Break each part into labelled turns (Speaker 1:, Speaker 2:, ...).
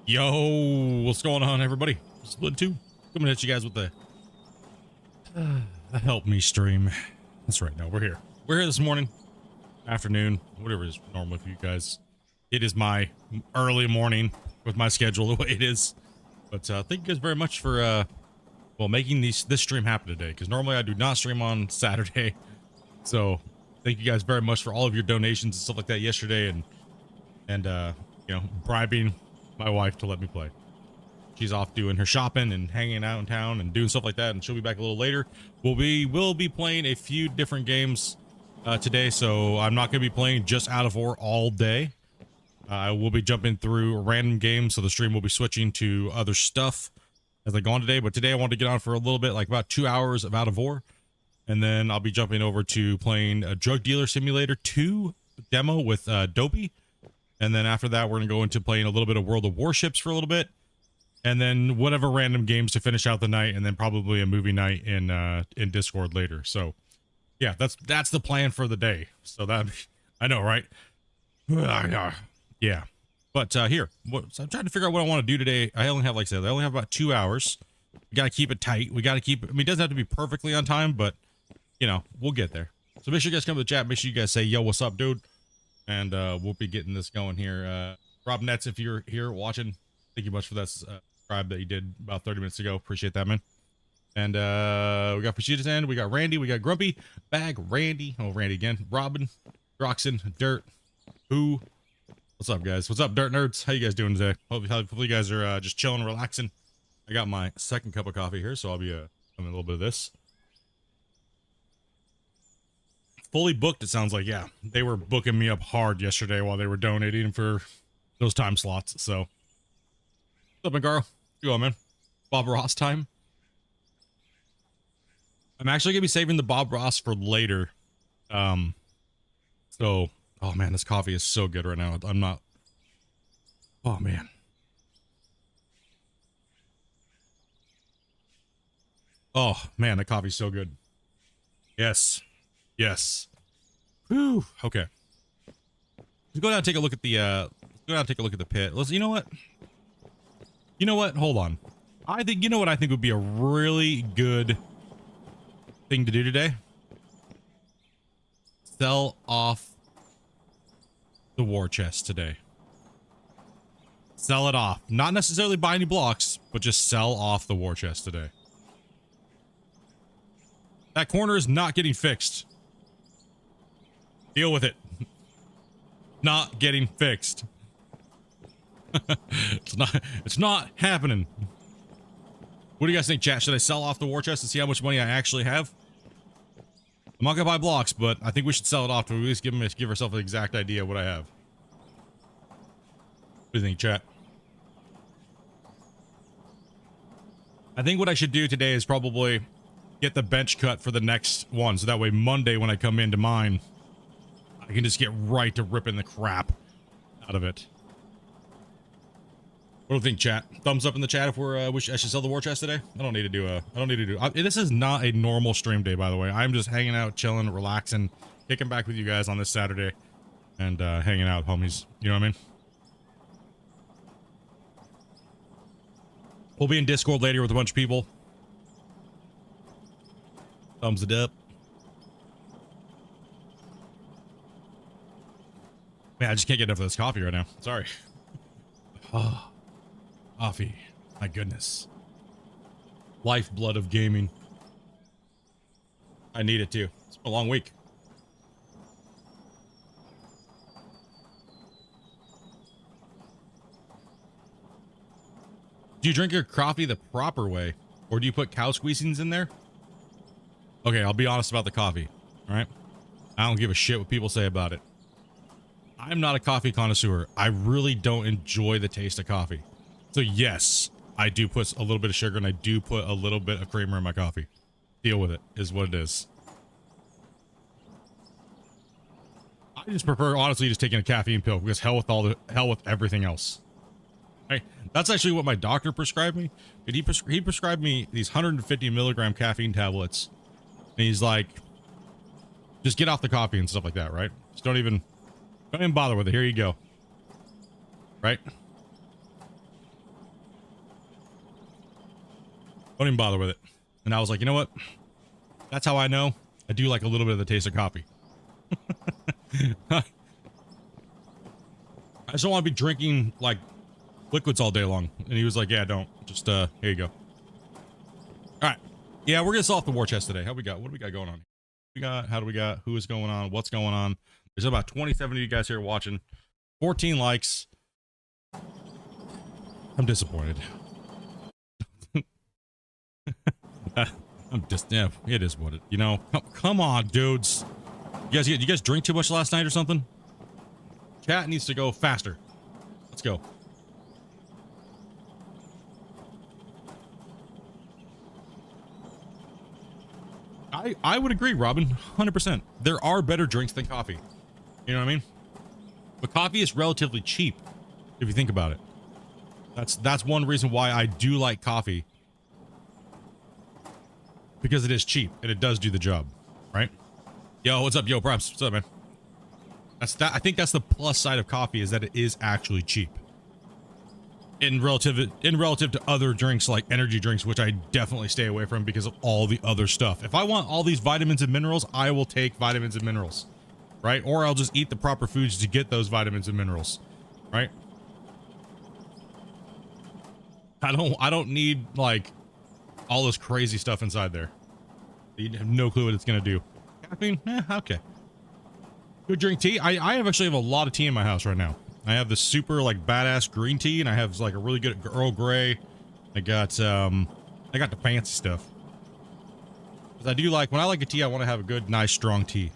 Speaker 1: Yo, what's going on, everybody? Splitintwo coming at you guys with the help me stream. That's right. No, we're here. We're here this morning, afternoon, whatever it is normally for you guys. It is my early morning with my schedule the way it is. But thank you guys very much for well, making this stream happen today, because normally I do not stream on Saturday. So thank you guys very much for all of your donations and stuff like that yesterday, and you know, bribing my wife to let me play. She's off doing her shopping and hanging out in town and doing stuff like that, and she'll be back a little later. We'll be playing a few different games today, so I'm not going to be playing just Out of War all day. I will be jumping through random games, so the stream will be switching to other stuff as I go on today. But today I want to get on for a little bit, like about 2 hours of Out of War, and then I'll be jumping over to playing a Drug Dealer Simulator 2 demo with Dopey. And then after that, we're going to go into playing a little bit of World of Warships for a little bit. And then whatever random games to finish out the night, and then probably a movie night in Discord later. So, yeah, that's the plan for the day. So that, I know, right? Yeah. But here, so I'm trying to figure out what I want to do today. I only have, like I said, I only have about 2 hours. We got to keep it tight. We got to keep, I mean, it doesn't have to be perfectly on time, but, you know, we'll get there. So make sure you guys come to the chat. Make sure you guys say, yo, what's up, dude? And we'll be getting this going here. Rob Nets, if you're here watching, thank you much for that subscribe that you did about 30 minutes ago. Appreciate that, man. And we got Prosciutto's End, we got Randy, we got Grumpy, Bag, Randy, oh, Randy again, Robin, Roxon, Dirt, Who. What's up, guys? What's up, Dirt Nerds? How you guys doing today? Hopefully you guys are just chilling, relaxing. I got my second cup of coffee here, so I'll be having a little bit of this. Fully booked, it sounds like. Yeah, they were booking me up hard yesterday while they were donating for those time slots. So, what's up, Mangaro? You on, man? Bob Ross time. I'm actually gonna be saving the Bob Ross for later. So, oh man, this coffee is so good right now. I'm not. Oh man. Oh man, that coffee's so good. Yes. Yes. Whew. Okay. Let's go down and take a look at the let's go down and take a look at the pit. Let's, you know what? You know what? Hold on. I think, you know what I think would be a really good thing to do today? Sell off the war chest today. Sell it off. Not necessarily buy any blocks, but just sell off the war chest today. That corner is not getting fixed. Deal with it. Not getting fixed. It's not happening. What do you guys think, chat? Should I sell off the war chest and see how much money I actually have? I'm not gonna buy blocks, but I think we should sell it off to at least give ourselves an exact idea of what I have. What do you think, chat? I think what I should do today is probably get the bench cut for the next one, so that way Monday when I come into mine, I can just get right to ripping the crap out of it. What do you think, chat? Thumbs up in the chat if we're I should sell the war chest today. I don't need to do this is not a normal stream day, by the way. I'm just hanging out, chilling, relaxing, kicking back with you guys on this Saturday, and hanging out, homies. You know what I mean? We'll be in Discord later with a bunch of people. Thumbs it up. Man, I just can't get enough of this coffee right now. Sorry. Oh, coffee. My goodness. Lifeblood of gaming. I need it too. It's been a long week. Do you drink your coffee the proper way? Or do you put cow squeezings in there? Okay, I'll be honest about the coffee. Alright? I don't give a shit what people say about it. I'm not a coffee connoisseur. I really don't enjoy the taste of coffee. So yes, I do put a little bit of sugar and I do put a little bit of creamer in my coffee. Deal with it, is what it is. I just prefer, honestly, just taking a caffeine pill because hell with everything else. Hey, that's actually what my doctor prescribed me. He prescribed me these 150 milligram caffeine tablets. And he's like, just get off the coffee and stuff like that, right? Just don't even bother with it. Here you go. Right? Don't even bother with it. And I was like, you know what? That's how I know I do like a little bit of the taste of coffee. I just don't want to be drinking like liquids all day long. And he was like, yeah, don't. Just, here you go. All right. Yeah, we're going to solve the war chest today. How we got? What do we got going on? How do we got? Who is going on? What's going on? There's about 27 of you guys here watching. 14 likes. I'm disappointed. I'm just, yeah, it is what it, you know, come on, dudes. You guys drink too much last night or something? Chat needs to go faster. Let's go. I would agree, Robin, 100%. There are better drinks than coffee. You know what I mean? But coffee is relatively cheap, if you think about it. That's one reason why I do like coffee. Because it is cheap and it does do the job, right? Yo, what's up? Yo, props. What's up, man? I think that's the plus side of coffee, is that it is actually cheap. In relative to other drinks like energy drinks, which I definitely stay away from because of all the other stuff. If I want all these vitamins and minerals, I will take vitamins and minerals, right? Or I'll just eat the proper foods to get those vitamins and minerals, right? I don't need like all this crazy stuff inside there. You have no clue what it's gonna do. Caffeine? Okay. Good drink tea. I actually have a lot of tea in my house right now. I have the super like badass green tea, and I have like a really good Earl Grey. I got the fancy stuff. Because I do like, when I like a tea, I want to have a good, nice, strong tea.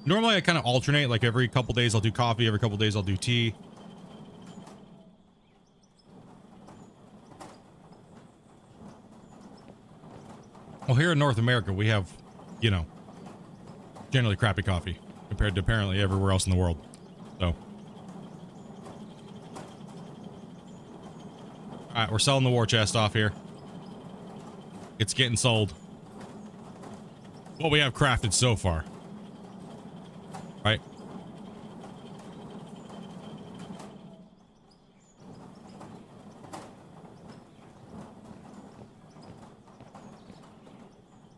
Speaker 1: Normally I kind of alternate, like every couple days I'll do coffee, every couple days I'll do tea. Well, here in North America, we have, you know, generally crappy coffee compared to apparently everywhere else in the world. So. Alright, we're selling the war chest off here. It's getting sold. What we have crafted so far. Right?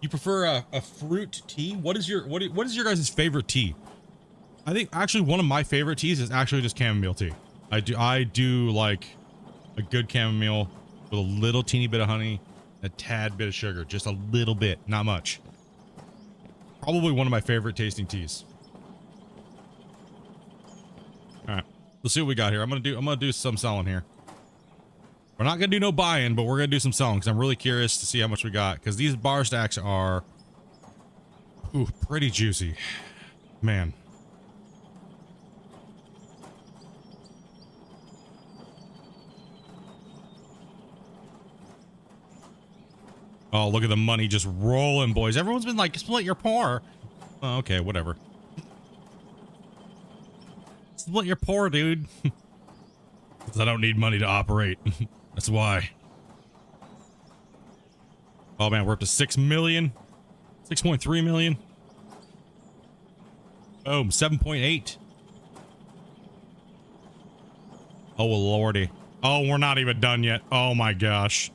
Speaker 1: You prefer a fruit tea? What is your guys' favorite tea? I think actually one of my favorite teas is actually just chamomile tea. I do like a good chamomile with a little teeny bit of honey, a tad bit of sugar, just a little bit, not much. Probably one of my favorite tasting teas. All right, let's see what we got here. I'm gonna do some selling here. We're not gonna do no buying, but we're gonna do some selling because I'm really curious to see how much we got, because these bar stacks are pretty juicy, man. Oh, look at the money just rolling, boys. Everyone's been like, split your pour. Oh, okay, whatever. Split your pour, dude. Because I don't need money to operate. That's why. Oh, man, we're up to 6 million. 6.3 million. Boom, 7.8. Oh, lordy. Oh, we're not even done yet. Oh, my gosh.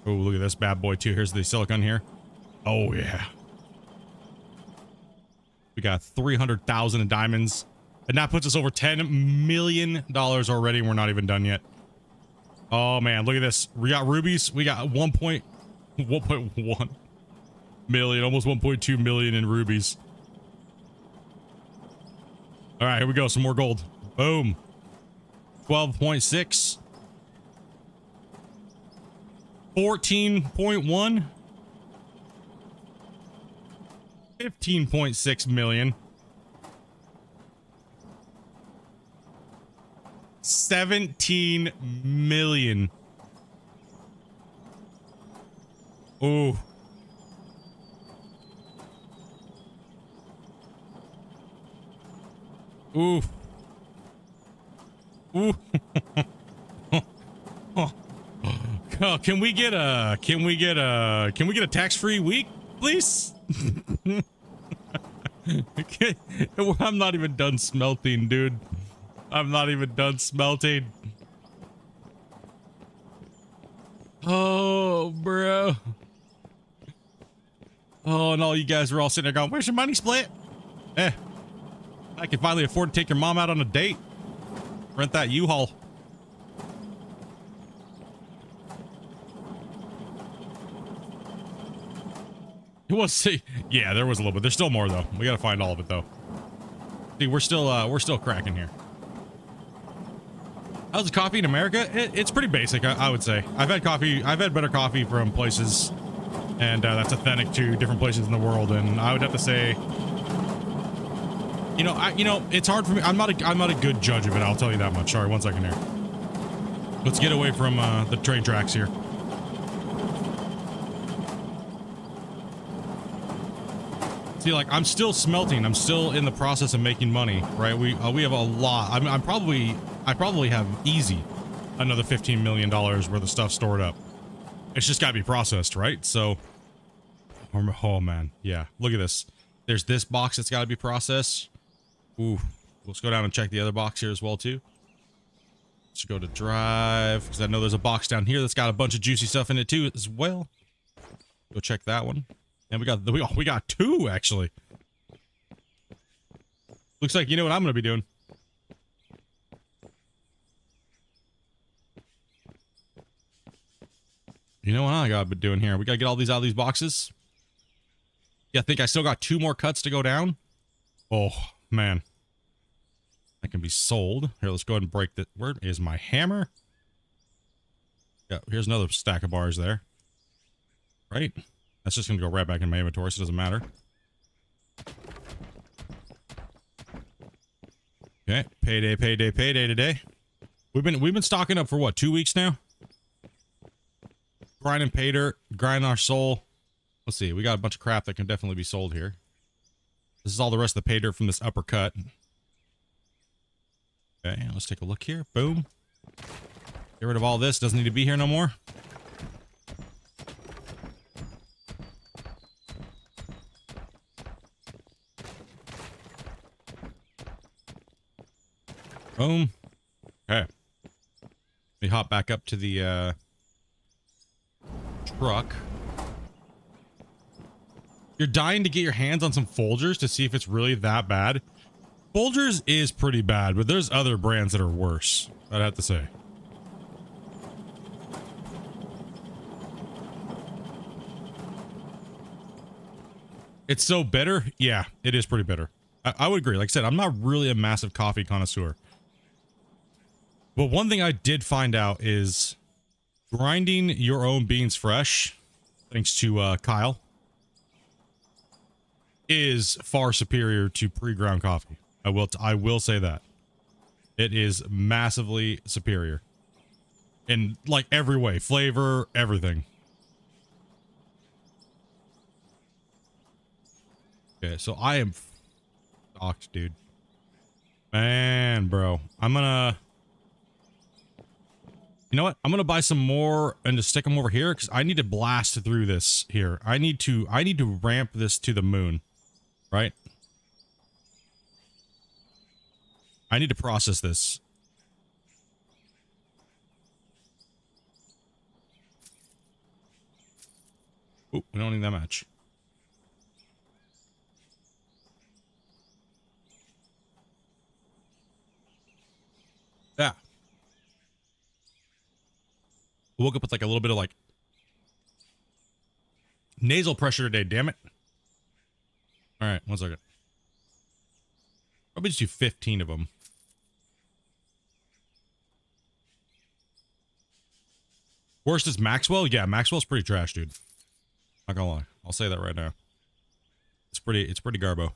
Speaker 1: Oh, look at this bad boy, too. Here's the silicon here. Oh, yeah. We got 300,000 in diamonds. And that puts us over $10 million already, and we're not even done yet. Oh, man. Look at this. We got rubies. We got 1.1 million, almost 1.2 million in rubies. All right, here we go. Some more gold. Boom. 12.6. 14.1. 15.6 million. 17 million. Ooh. Ooh. Ooh. Oh, can we get a tax-free week, please? Okay. I'm not even done smelting, dude. I'm not even done smelting. Oh, bro. Oh, and all you guys were all sitting there going, where's your money split? Eh. I can finally afford to take your mom out on a date. Rent that U-Haul. It was, see, yeah, there was a little bit. There's still more though. We gotta find all of it though. See, we're still cracking here. How's the coffee in America? It's pretty basic, I would say. I've had better coffee from places, and that's authentic to different places in the world. And I would have to say, you know, it's hard for me. I'm not a good judge of it. I'll tell you that much. Sorry, one second here. Let's get away from the train tracks here. See, like, I'm still smelting. I'm still in the process of making money, right? We have a lot. I probably have easy another $15 million worth of stuff stored up. It's just got to be processed, right? So, oh man, yeah. Look at this. There's this box that's got to be processed. Ooh, let's go down and check the other box here as well too. Let's go to drive, because I know there's a box down here that's got a bunch of juicy stuff in it too as well. Go check that one. And we got two actually. Looks like you know what I'm gonna be doing. You know what I gotta be doing here? We gotta get all these out of these boxes. Yeah, I think I still got 2 more cuts to go down. Oh man, that can be sold. Here, let's go ahead and break the. Where is my hammer? Yeah, here's another stack of bars there. Right. That's just gonna go right back in my inventory, so it doesn't matter. Okay, payday today. We've been stocking up for what, 2 weeks now? Grinding pay dirt, grinding our soul. Let's see, we got a bunch of crap that can definitely be sold here. This is all the rest of the pay dirt from this upper cut. Okay, let's take a look here. Boom. Get rid of all this. Doesn't need to be here no more. Boom. Okay. Let me hop back up to the truck. You're dying to get your hands on some Folgers to see if it's really that bad. Folgers is pretty bad, but there's other brands that are worse, I'd have to say. It's so bitter? Yeah, it is pretty bitter. I would agree. Like I said, I'm not really a massive coffee connoisseur. But one thing I did find out is grinding your own beans fresh, thanks to Kyle, is far superior to pre-ground coffee. I will say that. It is massively superior. In like every way, flavor, everything. Okay, so I am fucked, dude. Man, bro. I'm gonna... You know what? I'm gonna buy some more and just stick them over here because I need to blast through this here. I need to ramp this to the moon, right? I need to process this. Ooh, we don't need that much. Yeah. I woke up with like a little bit of like nasal pressure today, damn it. All right, 1 second. Probably just do 15 of them. Worst is Maxwell? Yeah, Maxwell's pretty trash, dude. Not gonna lie. I'll say that right now. It's pretty garbo.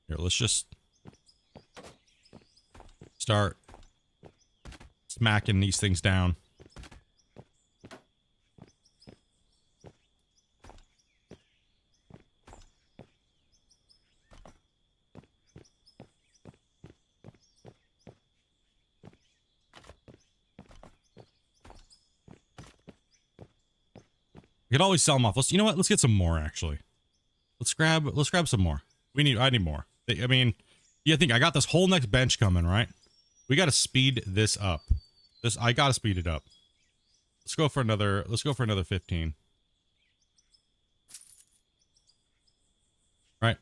Speaker 1: Here, let's just start smacking these things down. We could always sell them off. You know what? Let's get some more actually. Let's grab some more. I need more. I mean, yeah, I think I got this whole next bench coming, right? We got to speed this up. I got to speed it up. Let's go for another 15. Right.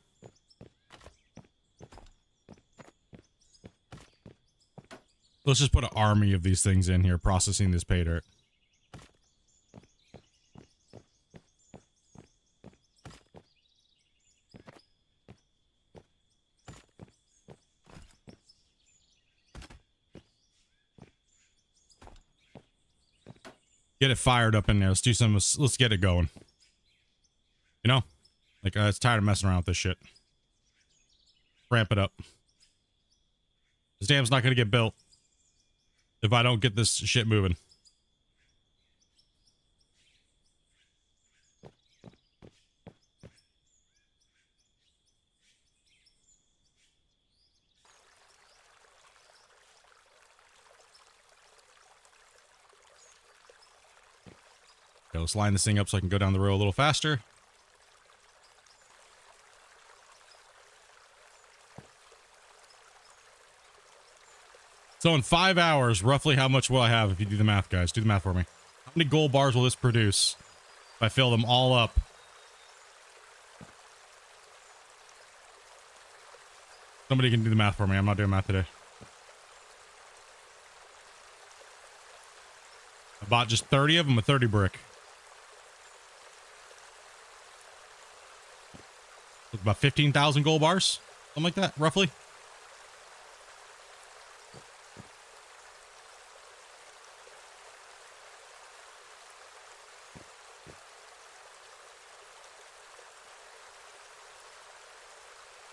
Speaker 1: Let's just put an army of these things in here processing this pay dirt. Get it fired up in there. Let's do some. Let's get it going. You know, like it's tired of messing around with this shit. Ramp it up. This dam's not gonna get built if I don't get this shit moving. Okay, let's line this thing up so I can go down the road a little faster. So in 5 hours, roughly how much will I have if you do the math, guys? Do the math for me. How many gold bars will this produce if I fill them all up? Somebody can do the math for me. I'm not doing math today. I bought just 30 of them, a 30 brick. About 15,000 gold bars. Something like that, roughly.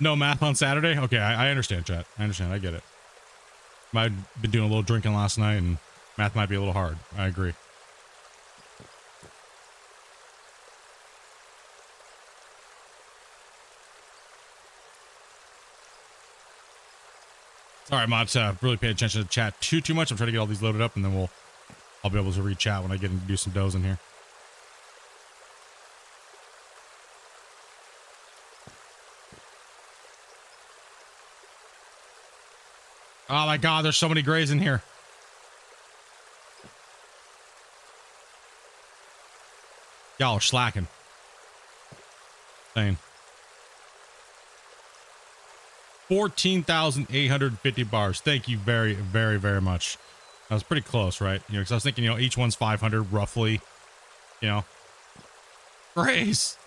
Speaker 1: No math on Saturday? Okay, I understand, chat. I understand. I get it. I've been doing a little drinking last night, and math might be a little hard. I agree. Sorry, mods. Really pay attention to chat too much. I'm trying to get all these loaded up, and then I'll be able to read chat when I get in to do some does in here. Oh my god, there's so many grays in here. Y'all are slacking. Saying. 14,850 bars. Thank you very, very, very much. That was pretty close, right? You know, because I was thinking, you know, each one's 500 roughly. You know. Grays.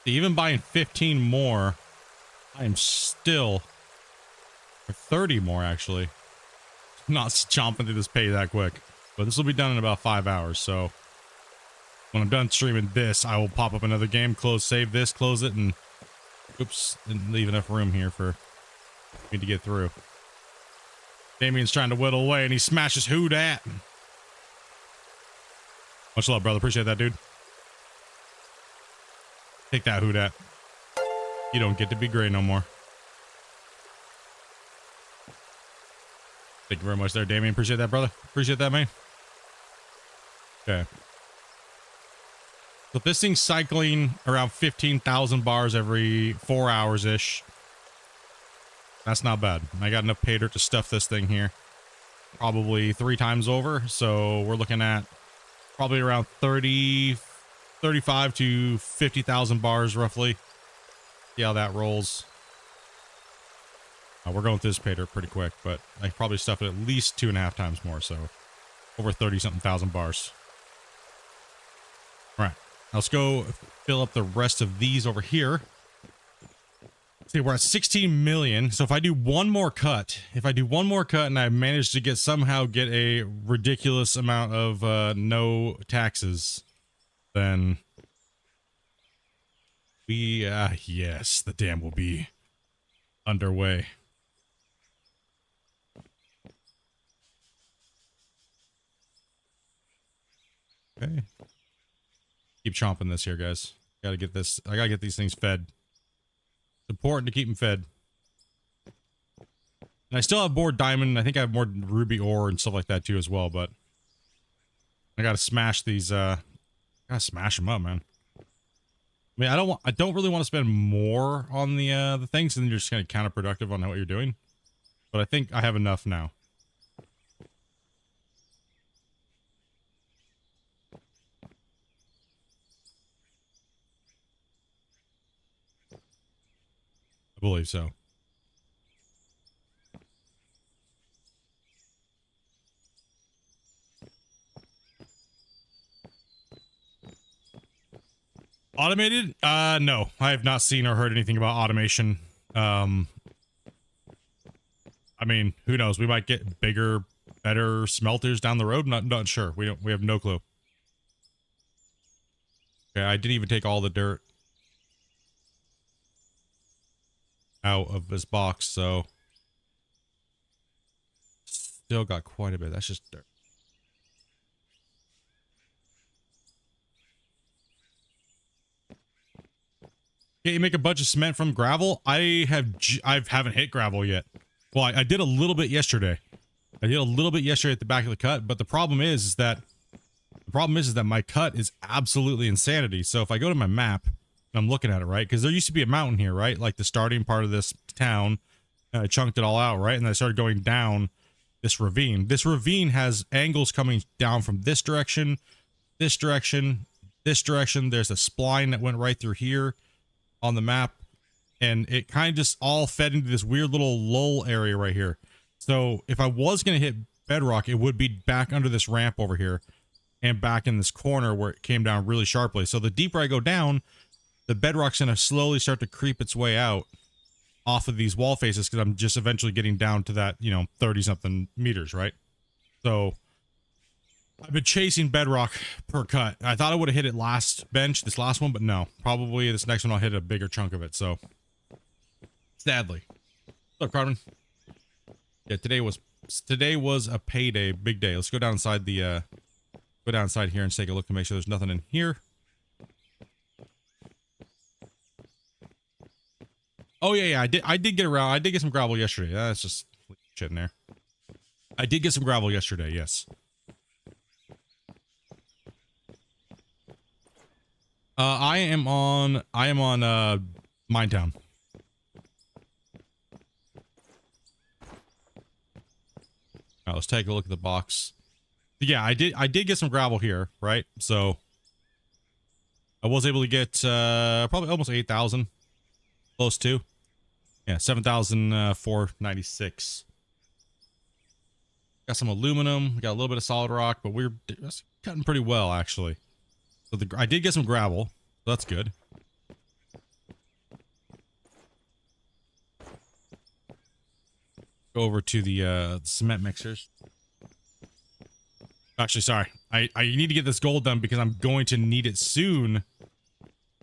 Speaker 1: Even buying 15 more, I am still, or 30 more actually, not chomping through this pay that quick. But this will be done in about 5 hours, so when I'm done streaming this, I will pop up another game, save this, close it, and oops, and leave enough room here for me to get through. Damien's trying to whittle away, and he smashes who dat. Much love, brother. Appreciate that, dude. Take that, who dat. You don't get to be gray no more. Thank you very much there, Damien. Appreciate that, brother. Appreciate that, man. Okay. So this thing's cycling around 15,000 bars every 4 hours-ish. That's not bad. I got enough pay dirt to stuff this thing here. Probably 3 times over. So we're looking at probably around 35 to 50,000 bars roughly. See how that rolls. We're going through this pay dirt pretty quick, but I probably stuff it at least 2.5 times more, so over 30-something thousand bars. All right, now let's go fill up the rest of these over here. See, we're at 16 million. So if I do one more cut, and I manage to somehow get a ridiculous amount of no taxes, then yes, the dam will be underway. Okay. Keep chomping this here, guys. Gotta get this. I gotta get these things fed. It's important to keep them fed. And I still have more diamond. I think I have more ruby ore and stuff like that too as well, but I gotta smash these, gotta smash them up, man. I mean, I don't really want to spend more on the things, and then you're just kind of counterproductive on what you're doing. But I think I have enough now. I believe so. Automated? No. I have not seen or heard anything about automation. I mean, who knows? We might get bigger, better smelters down the road. Not sure. We have no clue. Okay, I didn't even take all the dirt out of this box, so still got quite a bit. That's just dirt. Okay, you make a bunch of cement from gravel. I haven't hit gravel yet. Well, I did a little bit yesterday. I did a little bit yesterday at the back of the cut, but the problem is that my cut is absolutely insanity. So if I go to my map and I'm looking at it, right? Because there used to be a mountain here, right? Like the starting part of this town, and I chunked it all out, right? And I started going down this ravine. This ravine has angles coming down from this direction, this direction, this direction. There's a spline that went right through here on the map, and it kind of just all fed into this weird little lull area right here. So if I was going to hit bedrock, it would be back under this ramp over here and back in this corner where it came down really sharply. So the deeper I go down, the bedrock's going to slowly start to creep its way out off of these wall faces, because I'm just eventually getting down to that, 30 something meters, right? So I've been chasing bedrock per cut. I thought I would have hit it last bench, this last one, but no. Probably this next one I'll hit a bigger chunk of it, so sadly. What's up, Carmen? Yeah, today was a payday, big day. Let's go down inside the go down inside here and take a look to make sure there's nothing in here. Oh yeah, I did get around. I did get some gravel yesterday. That's just shit in there. I did get some gravel yesterday, yes. I am on Minetown. Now let's take a look at the box. Yeah, I did get some gravel here, right? So I was able to get probably almost 8,000, close to. Yeah, 7,496. Got some aluminum. We got a little bit of solid rock, but we're cutting pretty well actually. So I did get some gravel, so that's good. Go over to the cement mixers. Actually, sorry. I need to get this gold done because I'm going to need it soon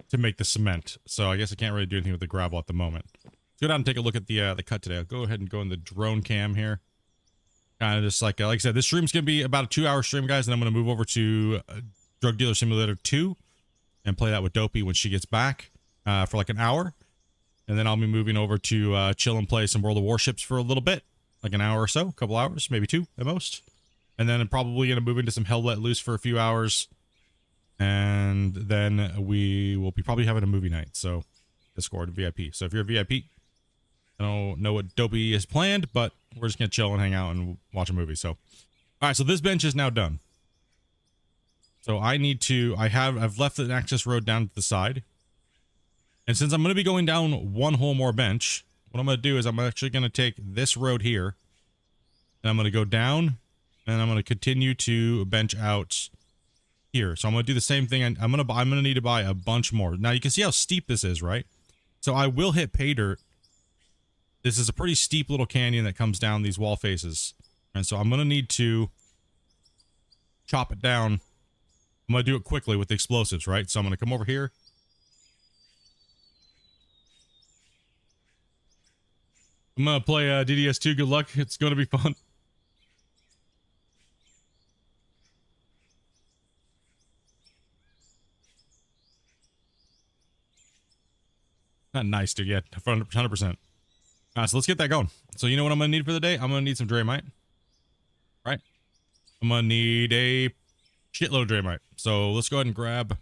Speaker 1: to make the cement. So I guess I can't really do anything with the gravel at the moment. Let's go down and take a look at the cut today. I'll go ahead and go in the drone cam here. Kind of just like I said, this stream's going to be about a 2-hour stream, guys, and I'm going to move over to Drug Dealer Simulator 2 and play that with Dopey when she gets back for like an hour. And then I'll be moving over to chill and play some World of Warships for a little bit, like an hour or so, a couple hours, maybe 2 at most. And then I'm probably going to move into some Hell Let Loose for a few hours. And then we will be probably having a movie night. So Discord VIP. So if you're a VIP, I don't know what Dopey has planned, but we're just going to chill and hang out and watch a movie. So, all right. So this bench is now done. So I need to, I've left an access road down to the side. And since I'm going to be going down one whole more bench, what I'm going to do is I'm actually going to take this road here and I'm going to go down and I'm going to continue to bench out here. So I'm going to do the same thing. I'm going to need to buy a bunch more. Now you can see how steep this is, right? So I will hit pay dirt. This is a pretty steep little canyon that comes down these wall faces. And so I'm going to need to chop it down. I'm going to do it quickly with the explosives, right? So I'm going to come over here. I'm going to play DDS2. Good luck. It's going to be fun. Not nice, dude. Yeah, 100%. So let's get that going. So you know what I'm going to need for the day? I'm going to need some Dramite. Right? I'm going to need a Shitload of Dramite. So let's go ahead and grab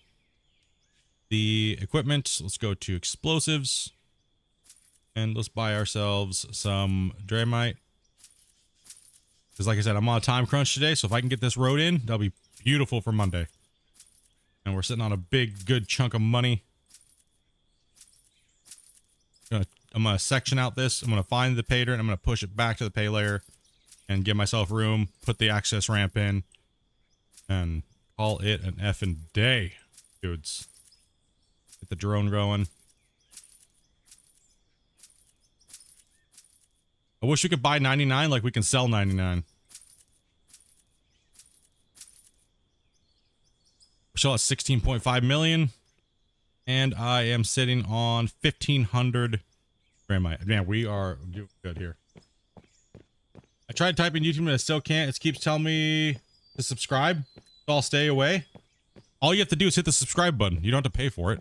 Speaker 1: the equipment. Let's go to explosives. And let's buy ourselves some Dramite. Because like I said, I'm on a time crunch today. So if I can get this road in, that'll be beautiful for Monday. And we're sitting on a big, good chunk of money. I'm going to section out this. I'm going to find the pay dirt and I'm going to push it back to the pay layer. And give myself room. Put the access ramp in. And call it an effing day, dudes. Get the drone going. I wish we could buy 99 like we can sell 99. We're still at 16.5 million. And I am sitting on 1,500 Gramite. Man, we are doing good here. I tried typing YouTube and I still can't. It keeps telling me to subscribe. So I'll stay away. All you have to do is hit the subscribe button. You don't have to pay for it.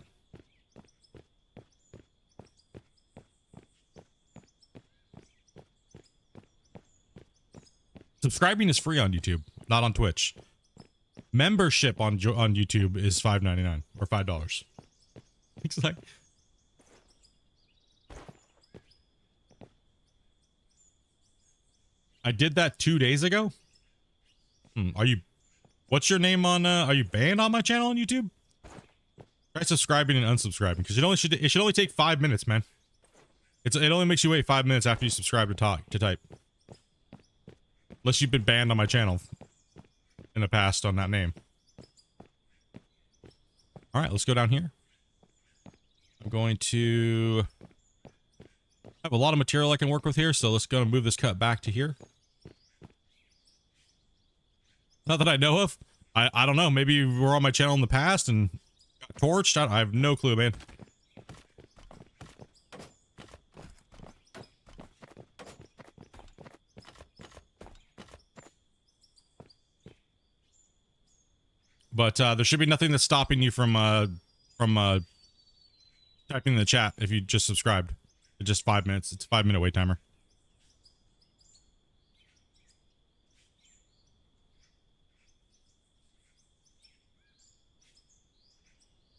Speaker 1: Subscribing is free on YouTube, not on Twitch. Membership on YouTube is $5.99 or $5. It's like I did that 2 days ago. Are you? What's your name on? Are you banned on my channel on YouTube? Try subscribing and unsubscribing because it should only take 5 minutes, man. It only makes you wait 5 minutes after you subscribe to type. Unless you've been banned on my channel in the past on that name. All right, let's go down here. I'm going to have a lot of material I can work with here, so let's go and move this cut back to here. Not that I know of. I don't know. Maybe you were on my channel in the past and got torched. I have no clue, man. But there should be nothing that's stopping you from typing in the chat if you just subscribed. It's just 5 minutes. It's a 5 minute wait timer.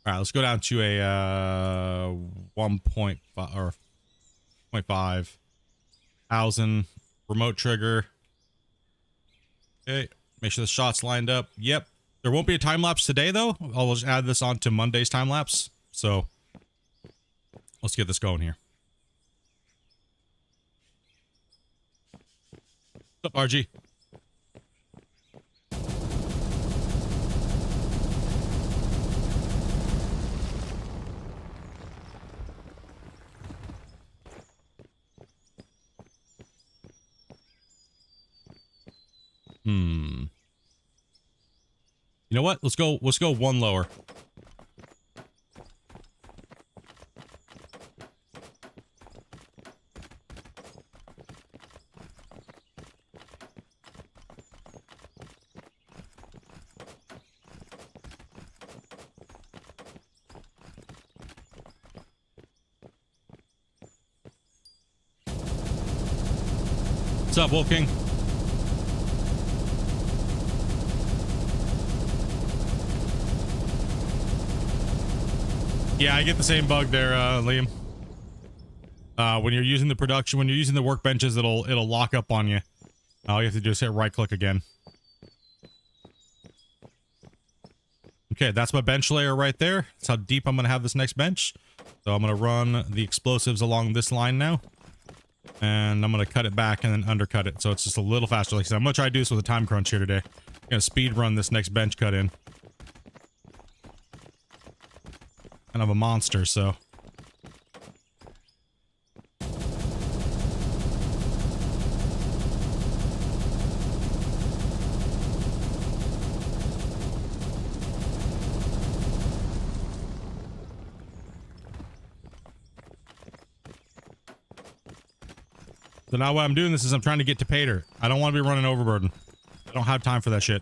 Speaker 1: All right, let's go down to a 1.5 or 0.5 thousand remote trigger. Okay, make sure the shot's lined up. Yep. There won't be a time lapse today though. I'll just add this on to Monday's time lapse. So let's get this going here. What's up, RG? You know what? Let's go one lower. What's up, Wolf King? Yeah, I get the same bug there, Liam. When you're using the workbenches, it'll lock up on you. All you have to do is hit right click again. Okay, that's my bench layer right there. That's how deep I'm gonna have this next bench. So I'm gonna run the explosives along this line now. And I'm gonna cut it back and then undercut it. So it's just a little faster. Like I said, I'm gonna try to do this with a time crunch here today. I'm gonna speed run this next bench cut in. Kind of a monster, so. So now what I'm doing this is I'm trying to get to pay dirt. I don't want to be running overburden. I don't have time for that shit.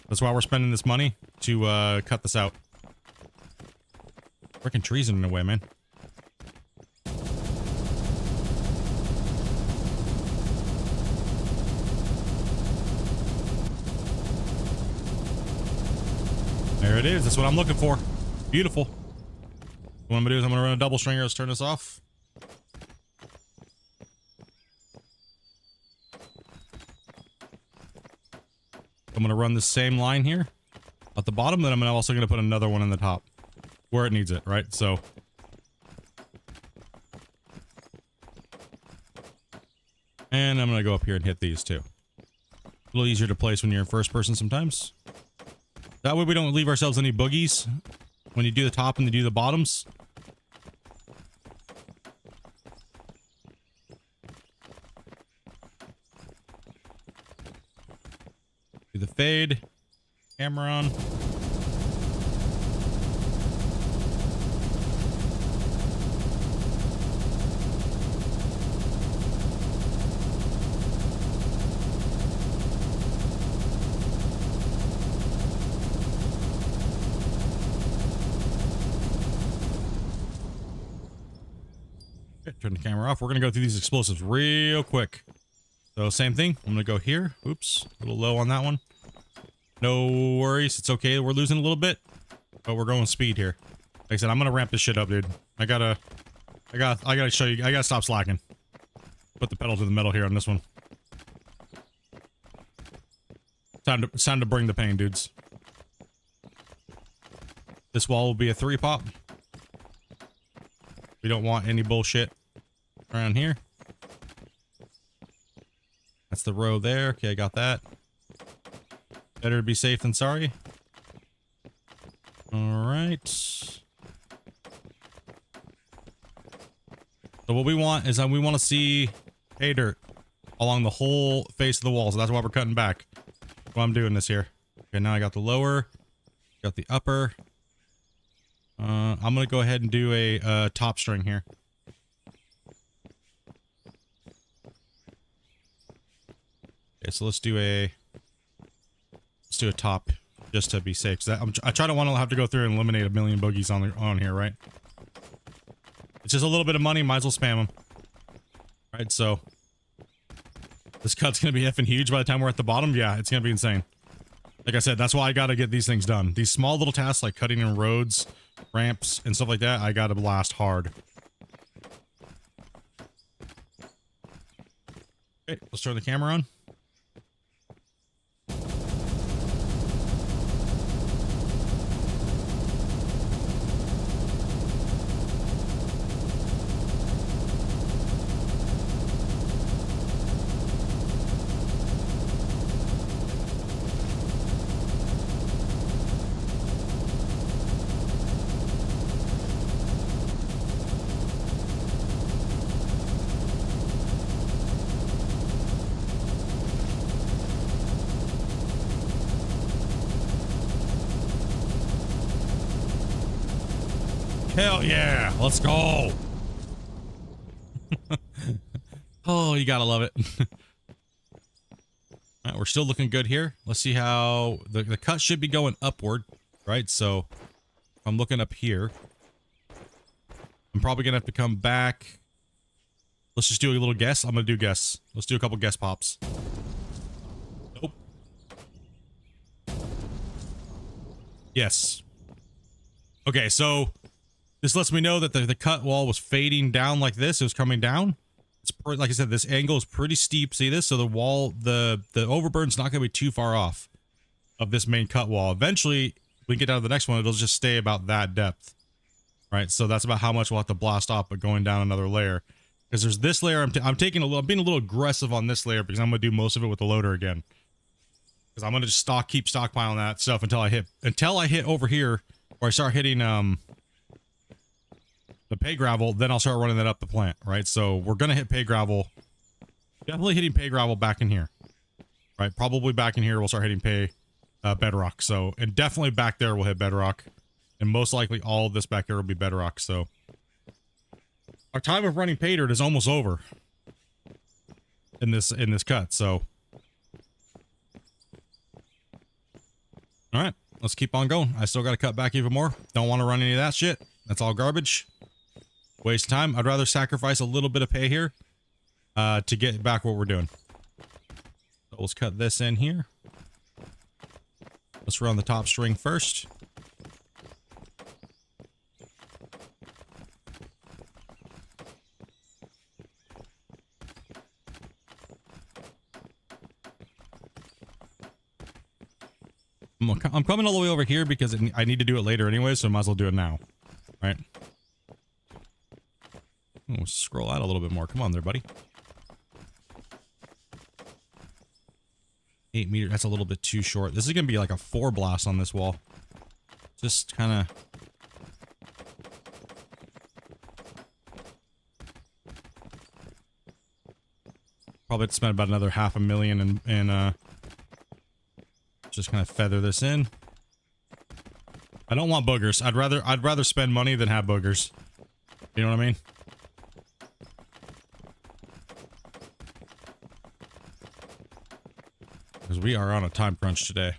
Speaker 1: That's why we're spending this money to cut this out. Freaking treason in a way, man. There it is. That's what I'm looking for. Beautiful. What I'm gonna do is I'm gonna run a double stringer. Let's turn this off. I'm gonna run the same line here at the bottom, then I'm also gonna put another one in the top where it needs it, right? So and I'm gonna go up here and hit these too. A little easier to place when you're in first person sometimes. That way we don't leave ourselves any boogies when you do the top and you do the bottoms. Do the fade. Camera on. Turn the camera off. We're gonna go through these explosives real quick. So same thing. I'm gonna go here. Oops, a little low on that one. No worries. It's okay. We're losing a little bit, but we're going speed here. Like I said, I'm gonna ramp this shit up, dude. I gotta show you. I gotta stop slacking. Put the pedal to the metal here on this one. It's time to bring the pain, dudes. This wall will be a 3-pop. We don't want any bullshit around here. That's the row there. Okay, I got that. Better be safe than sorry. Alright. So what we want is we want to see pay dirt along the whole face of the wall. So that's why we're cutting back. That's why I'm doing this here. Okay, now I got the lower. Got the upper. I'm going to go ahead and do a top string here. Okay, so let's do a top just to be safe. I try to want to have to go through and eliminate a million boogies on here, right? It's just a little bit of money, might as well spam them. Right, so this cut's gonna be effing huge by the time we're at the bottom. Yeah, it's gonna be insane. Like I said, that's why I gotta get these things done. These small little tasks like cutting in roads, ramps, and stuff like that, I gotta blast hard. Okay, let's turn the camera on. Hell yeah, let's go. Oh, you gotta love it. All right, we're still looking good here. Let's see how the cut should be going upward, right? So if I'm looking up here, I'm probably gonna have to come back. Let's just do a little guess. I'm gonna do guess. Let's do a couple guess pops. Nope. Yes. Okay, so this lets me know that the cut wall was fading down like this. It was coming down. It's like I said, this angle is pretty steep. See this? So the wall, the overburn's not going to be too far off of this main cut wall. Eventually, we get down to the next one, it'll just stay about that depth. Right? So that's about how much we'll have to blast off, but going down another layer. Because there's this layer, I'm being a little aggressive on this layer because I'm going to do most of it with the loader again. Because I'm going to just keep stockpiling that stuff until I hit over here, or I start hitting, the pay gravel, then I'll start running that up the plant, right? So we're gonna hit pay gravel. Definitely hitting pay gravel back in here, right? Probably back in here we'll start hitting pay bedrock. So, and definitely back there we'll hit bedrock, and most likely all of this back here will be bedrock. So our time of running pay dirt is almost over in this cut. So all right, let's keep on going. I still got to cut back even more. Don't want to run any of that shit. That's all garbage. Waste time. I'd rather sacrifice a little bit of pay here to get back what we're doing. So let's cut this in here. Let's run the top string first. I'm coming all the way over here because I need to do it later anyway, so I might as well do it now. Right? Oh, scroll out a little bit more. Come on there, buddy. 8 meters. That's a little bit too short. This is going to be like a 4 blast on this wall. Just kind of... Probably have to spend about another $500,000 and just kind of feather this in. I don't want boogers. I'd rather spend money than have boogers. You know what I mean? Because we are on a time crunch today.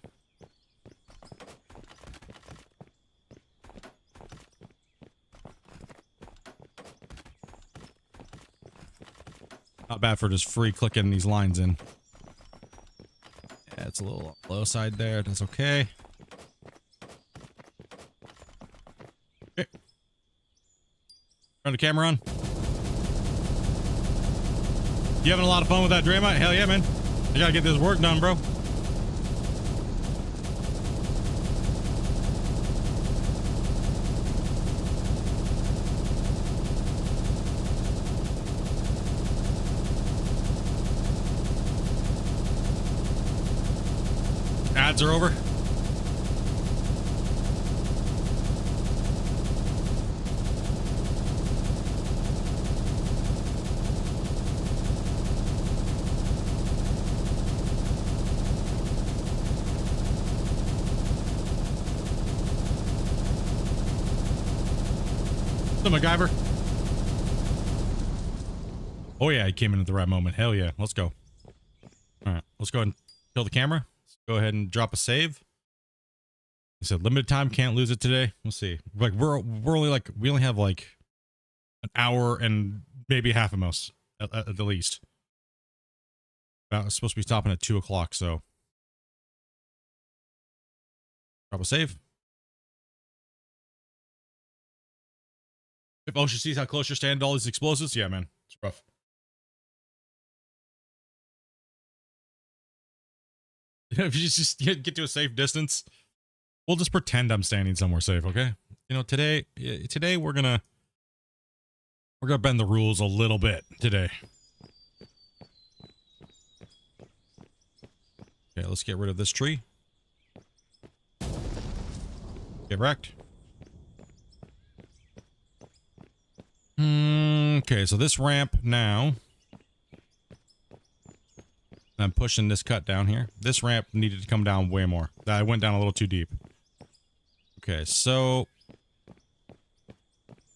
Speaker 1: Not bad for just free clicking these lines in. Yeah, it's a little low side there. That's okay. Okay. Turn the camera on. You having a lot of fun with that Draymite? Hell yeah, man. I gotta get this work done, bro. Ads are over. The MacGyver. Oh yeah, he came in at the right moment. Hell yeah, let's go. All right, let's go ahead and kill the camera. Go ahead and drop a save. He said limited time, can't lose it today. We'll see. Like we're only like we only have like an hour and maybe half at most at the least. It's supposed to be stopping at 2 o'clock, so drop a save. If Ocean sees how close you're standing to all these explosives, yeah, man, it's rough. If you just get to a safe distance, we'll just pretend I'm standing somewhere safe, okay? You know, today we're gonna bend the rules a little bit today. Okay, let's get rid of this tree. Get wrecked. Okay, so this ramp now. I'm pushing this cut down here. This ramp needed to come down way more. I went down a little too deep. Okay, so... You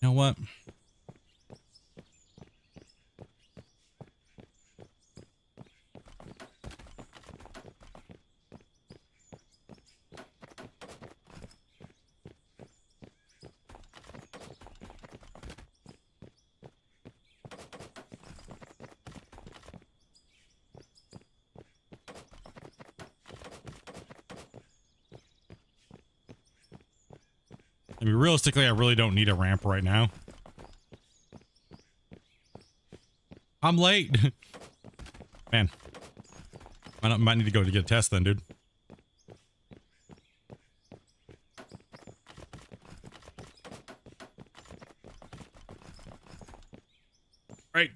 Speaker 1: know what? I mean, realistically, I really don't need a ramp right now. I'm late. Man. Might need to go to get a test then, dude. Right.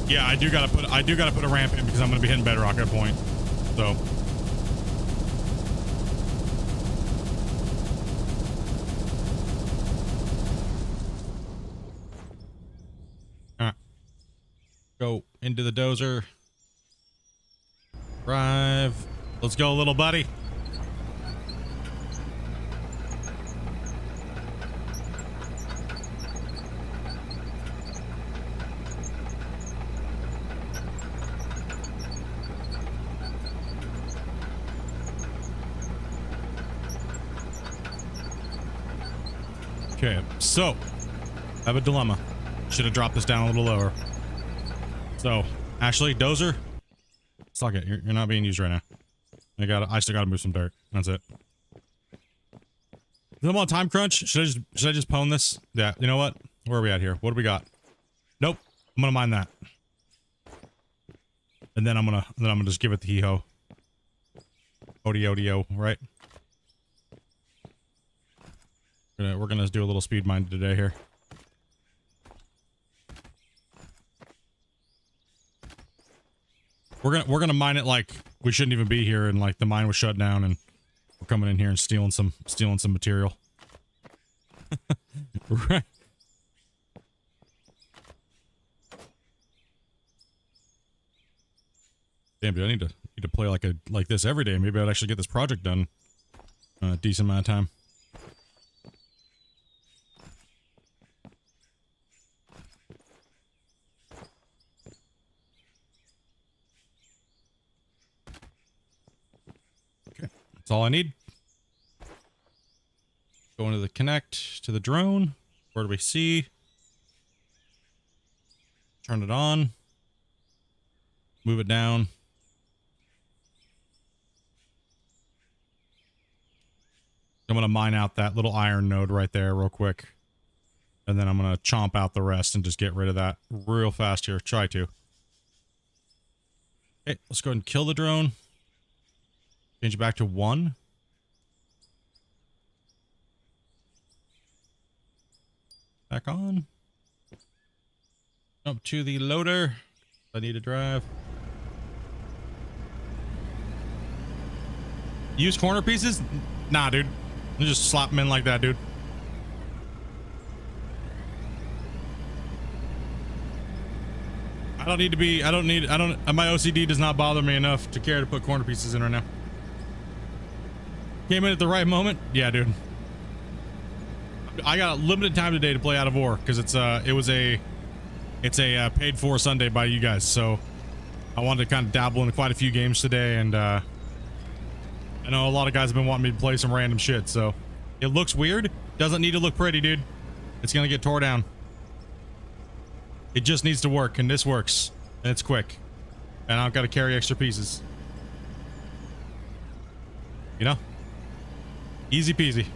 Speaker 1: Yeah, I do gotta put a ramp in because I'm gonna be hitting bedrock at a point. So go into the dozer. Drive. Let's go, little buddy. Okay, so I have a dilemma. Should have dropped this down a little lower. So, Ashley, Dozer, suck it. You're not being used right now. I still gotta move some dirt. That's it. I'm on time crunch. Should I just pwn this? Yeah. You know what? Where are we at here? What do we got? Nope. I'm gonna mine that. And then I'm gonna just give it the hee-ho. Odio, right? We're gonna do a little speed mine today here. We're gonna mine it like we shouldn't even be here, and like the mine was shut down, and we're coming in here and stealing some material. Right. Damn, dude, I need to play like this every day. Maybe I'd actually get this project done a decent amount of time. Okay, that's all I need. Go into the connect to the drone. Where do we see? Turn it on. Move it down. I'm going to mine out that little iron node right there real quick. And then I'm going to chomp out the rest and just get rid of that real fast here. Try to. Okay, let's go ahead and kill the drone. Change it back to 1. Back on. Jump to the loader. I need to drive. Use corner pieces? Nah, dude. You just slap them in like that, dude. My OCD does not bother me enough to care to put corner pieces in right now. Came in at the right moment? Yeah, dude. I got limited time today to play Out of War because it's a paid for Sunday by you guys, so I wanted to kind of dabble in quite a few games today, and I know a lot of guys have been wanting me to play some random shit, so it looks weird. Doesn't need to look pretty, dude. It's gonna get tore down. It just needs to work, and this works, and it's quick, and I don't gotta carry extra pieces. You know? Easy peasy.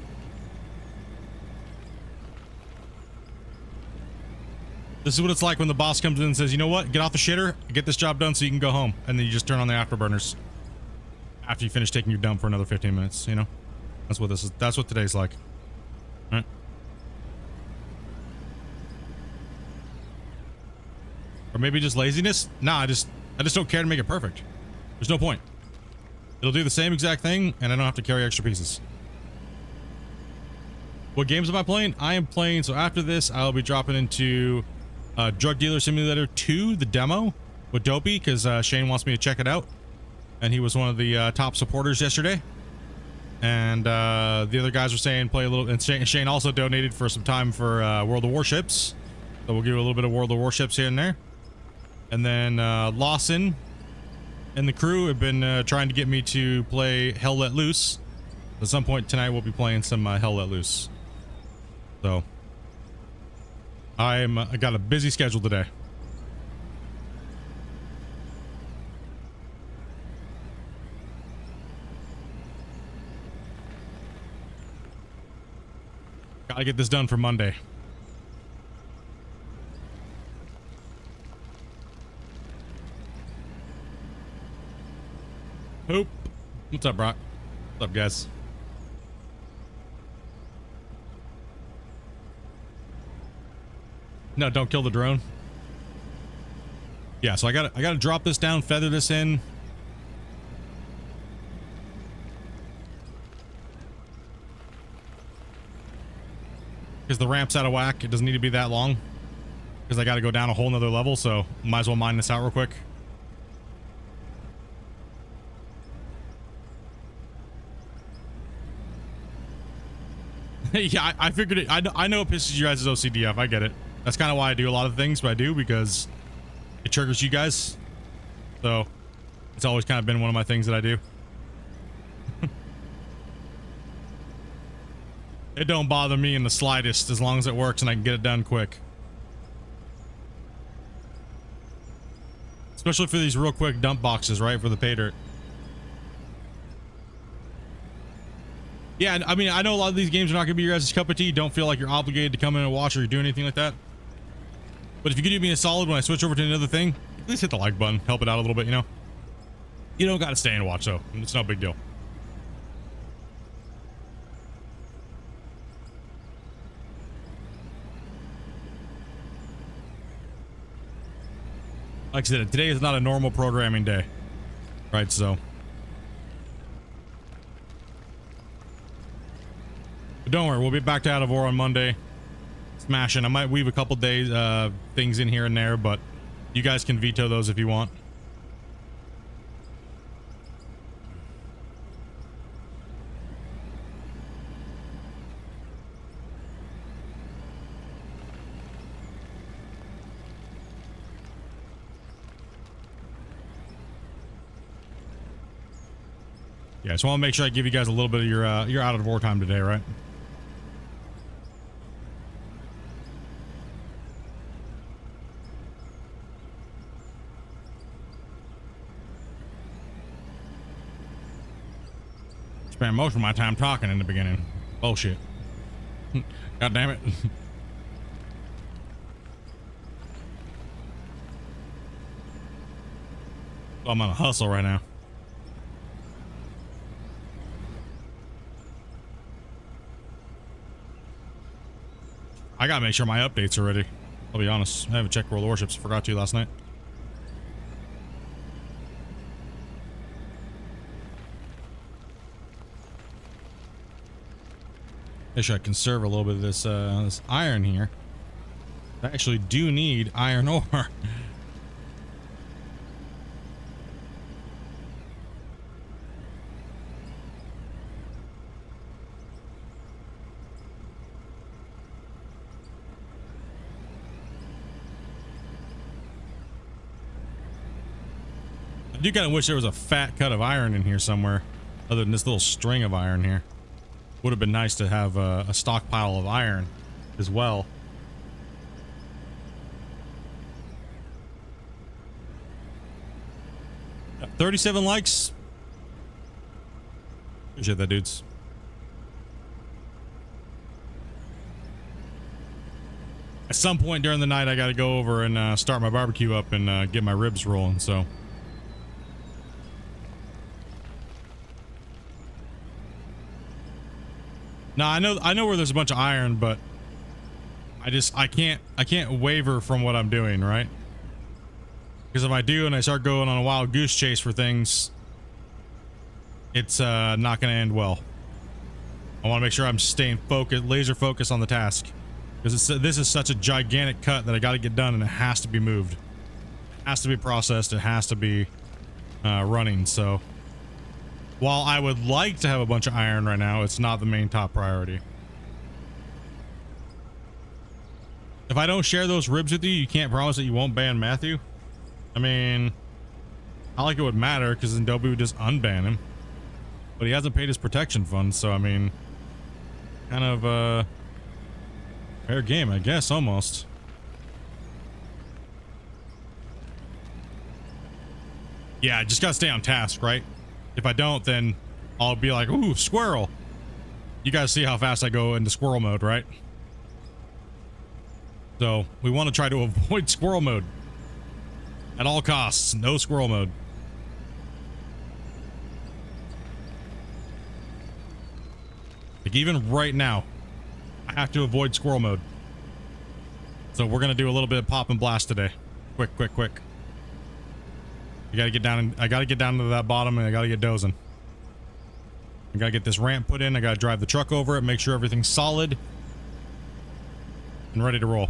Speaker 1: This is what it's like when the boss comes in and says, you know what, get off the shitter, get this job done so you can go home, and then you just turn on the afterburners after you finish taking your dump for another 15 minutes, you know? That's what this is. That's what today's like. All right? Or maybe just laziness? Nah, I just don't care to make it perfect. There's no point. It'll do the same exact thing, and I don't have to carry extra pieces. What games am I playing? I am playing, so after this, I'll be dropping into Drug Dealer Simulator 2, the demo, with Dopey, because Shane wants me to check it out. And he was one of the top supporters yesterday. And the other guys were saying play a little, and Shane also donated for some time for World of Warships. So we'll give a little bit of World of Warships here and there. And then Lawson and the crew have been trying to get me to play Hell Let Loose. At some point tonight, we'll be playing some Hell Let Loose. So I got a busy schedule today. Gotta get this done for Monday. Hope. What's up, Brock? What's up, guys? No, don't kill the drone. Yeah, so I gotta drop this down, feather this in. Because the ramp's out of whack. It doesn't need to be that long. Because I gotta go down a whole nother level, so might as well mine this out real quick. Yeah, I figured it. I know it pisses you guys' OCD off. I get it. That's kind of why I do a lot of things, but I do because it triggers you guys. So it's always kind of been one of my things that I do. It don't bother me in the slightest as long as it works and I can get it done quick. Especially for these real quick dump boxes, right? For the pay dirt. Yeah, I mean, I know a lot of these games are not going to be your guys' cup of tea. Don't feel like you're obligated to come in and watch or do anything like that. But if you could do me a solid when I switch over to another thing, least hit the like button, help it out a little bit, you know. You don't got to stay and watch though. It's no big deal. Like I said, today is not a normal programming day, right? So, but don't worry, we'll be back to Out of War on Monday. Smashing. I might weave a couple days things in here and there, but you guys can veto those if you want. Yeah, so I want to make sure I give you guys a little bit of your Out of War time today, right? Spent most of my time talking in the beginning. Bullshit. God damn it. I'm on a hustle right now. I gotta make sure my updates are ready. I'll be honest. I haven't checked World Warships. Forgot to last night. I should conserve a little bit of this this iron here. I actually do need iron ore. I do kind of wish there was a fat cut of iron in here somewhere, other than this little string of iron here. Would have been nice to have a stockpile of iron as well. Yeah, 37 likes. Appreciate that, dudes. At some point during the night, I got to go over and start my barbecue up and get my ribs rolling, so. Now I know where there's a bunch of iron, but I can't waver from what I'm doing, right? Because if I do and I start going on a wild goose chase for things, it's not going to end well. I want to make sure I'm staying focused, laser focused on the task, because this is such a gigantic cut that I got to get done, and it has to be moved, it has to be processed, it has to be running. So while I would like to have a bunch of iron right now, it's not the main top priority. If I don't share those ribs with you, you can't promise that you won't ban Matthew. I mean, not like it would matter, because then Dobie would just unban him. But he hasn't paid his protection fund, so I mean, kind of fair game, I guess, almost. Yeah, I just gotta stay on task, right? If I don't, then I'll be like, ooh, squirrel. You guys see how fast I go into squirrel mode, right? So we want to try to avoid squirrel mode at all costs. No squirrel mode. Like even right now, I have to avoid squirrel mode. So we're going to do a little bit of pop and blast today. Quick, quick, quick. I gotta get down, and I gotta get down to that bottom, and I gotta get dozing. I gotta get this ramp put in. I gotta drive the truck over it, make sure everything's solid and ready to roll.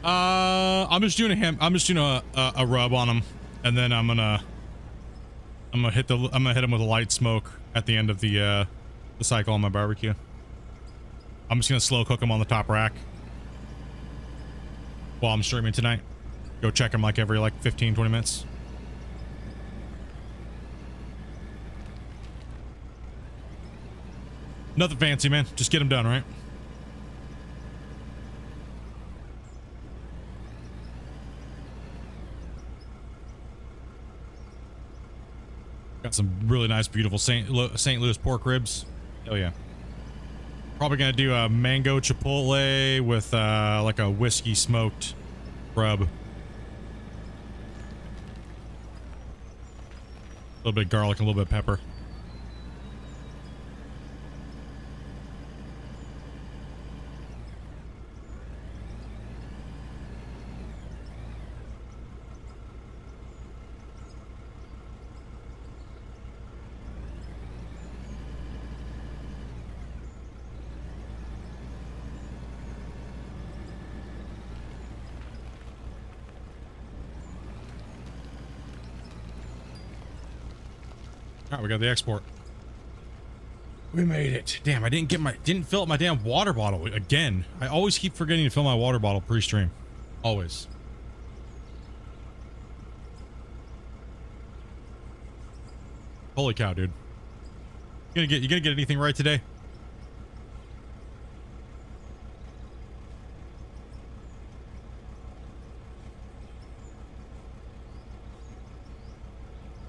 Speaker 1: I'm just doing a rub on him, and then I'm gonna hit him with a light smoke at the end of the cycle on my barbecue. I'm just gonna slow cook him on the top rack while I'm streaming tonight. Go check him like every 15-20 minutes. Nothing fancy, man. Just get him done, right? Got some really nice, beautiful St. Louis pork ribs. Hell yeah. Probably gonna do a mango chipotle with like a whiskey smoked rub. A little bit of garlic and a little bit of pepper. All right, we got the export. We made it. Damn, I didn't fill up my damn water bottle again. I always keep forgetting to fill my water bottle pre-stream. Always. Holy cow, dude. You gonna get anything right today?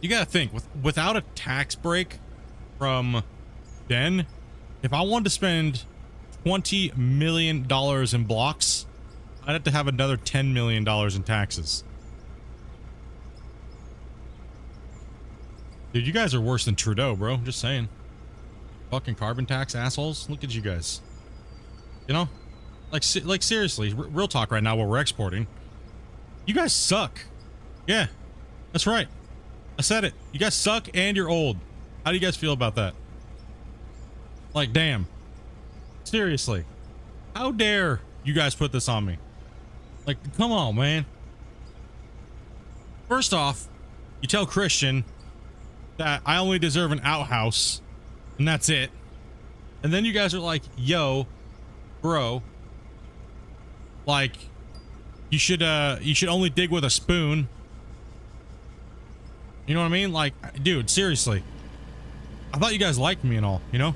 Speaker 1: You gotta think, without a tax break from Den, if I wanted to spend $20 million in blocks, I'd have to have another $10 million in taxes. Dude, you guys are worse than Trudeau, bro. Just saying. Fucking carbon tax assholes. Look at you guys. You know? Like seriously, real talk right now while we're exporting. You guys suck. Yeah, that's right. I said it. You guys suck and you're old. How do you guys feel about that? Like, damn. Seriously. How dare you guys put this on me? Like, come on, man. First off, you tell Christian that I only deserve an outhouse, and that's it. And then you guys are like, yo, bro, like, you should only dig with a spoon. You know what I mean? Like, dude, seriously. I thought you guys liked me and all, you know?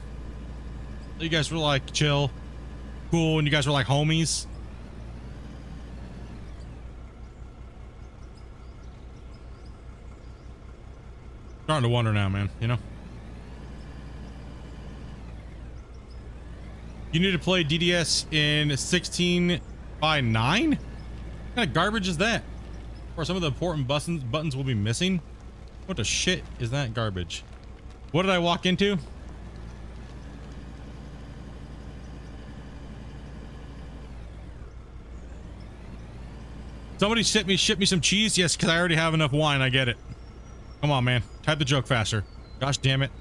Speaker 1: You guys were like chill, cool, and you guys were like homies. Starting to wonder now, man, you know? You need to play DDS in 16 by 9? What kind of garbage is that? Or some of the important buttons will be missing? What the shit is that garbage? What did I walk into? Somebody ship me some cheese? Yes, because I already have enough wine. I get it. Come on, man. Type the joke faster. Gosh damn it.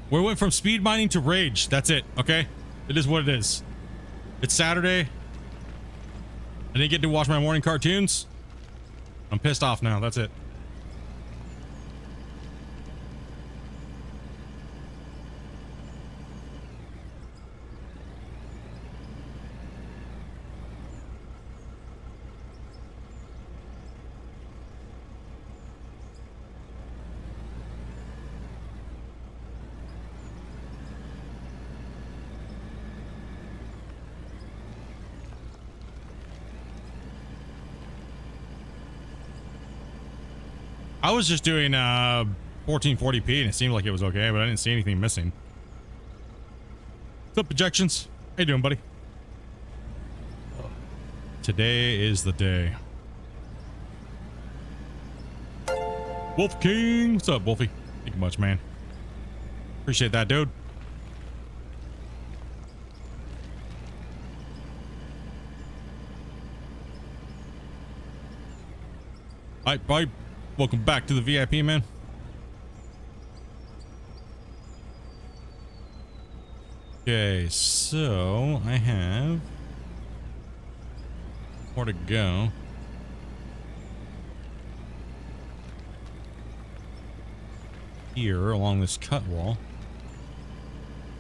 Speaker 1: We went from speed mining to rage. That's it, okay? It is what it is. It's Saturday. I didn't get to watch my morning cartoons. I'm pissed off now. That's it. I was just doing 1440p and it seemed like it was okay, but I didn't see anything missing. What's up, projections? How you doing, buddy? Today is the day. Wolf King! What's up, Wolfie? Thank you much, man. Appreciate that, dude. Bye. Welcome back to the VIP, man. Okay, so I have more to go. Here along this cut wall.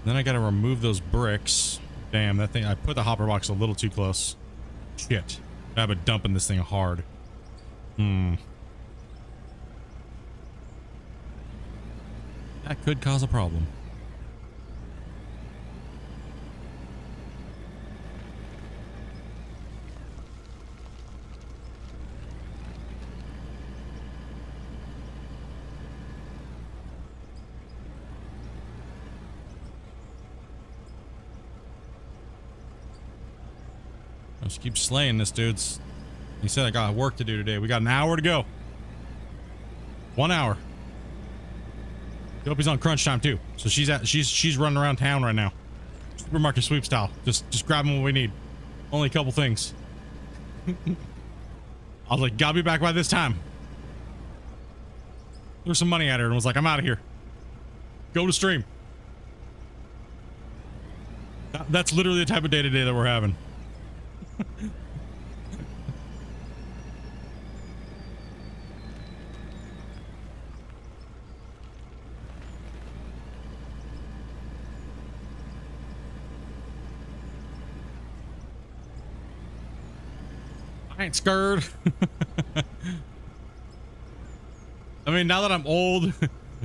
Speaker 1: Then I gotta remove those bricks. Damn, that thing, I put the hopper box a little too close. Shit. I've been dumping this thing hard. That could cause a problem. Just keep slaying this, dudes. He said I got work to do today. We got an hour to go. 1 hour. Dopey's on crunch time too, so she's running around town right now, supermarket sweep style, just grabbing what we need. Only a couple things. I was like, gotta be back by this time. Threw some money at her and was like, I'm out of here. Go to stream. That's literally the type of day to day that we're having. I ain't scared. I mean, now that I'm old,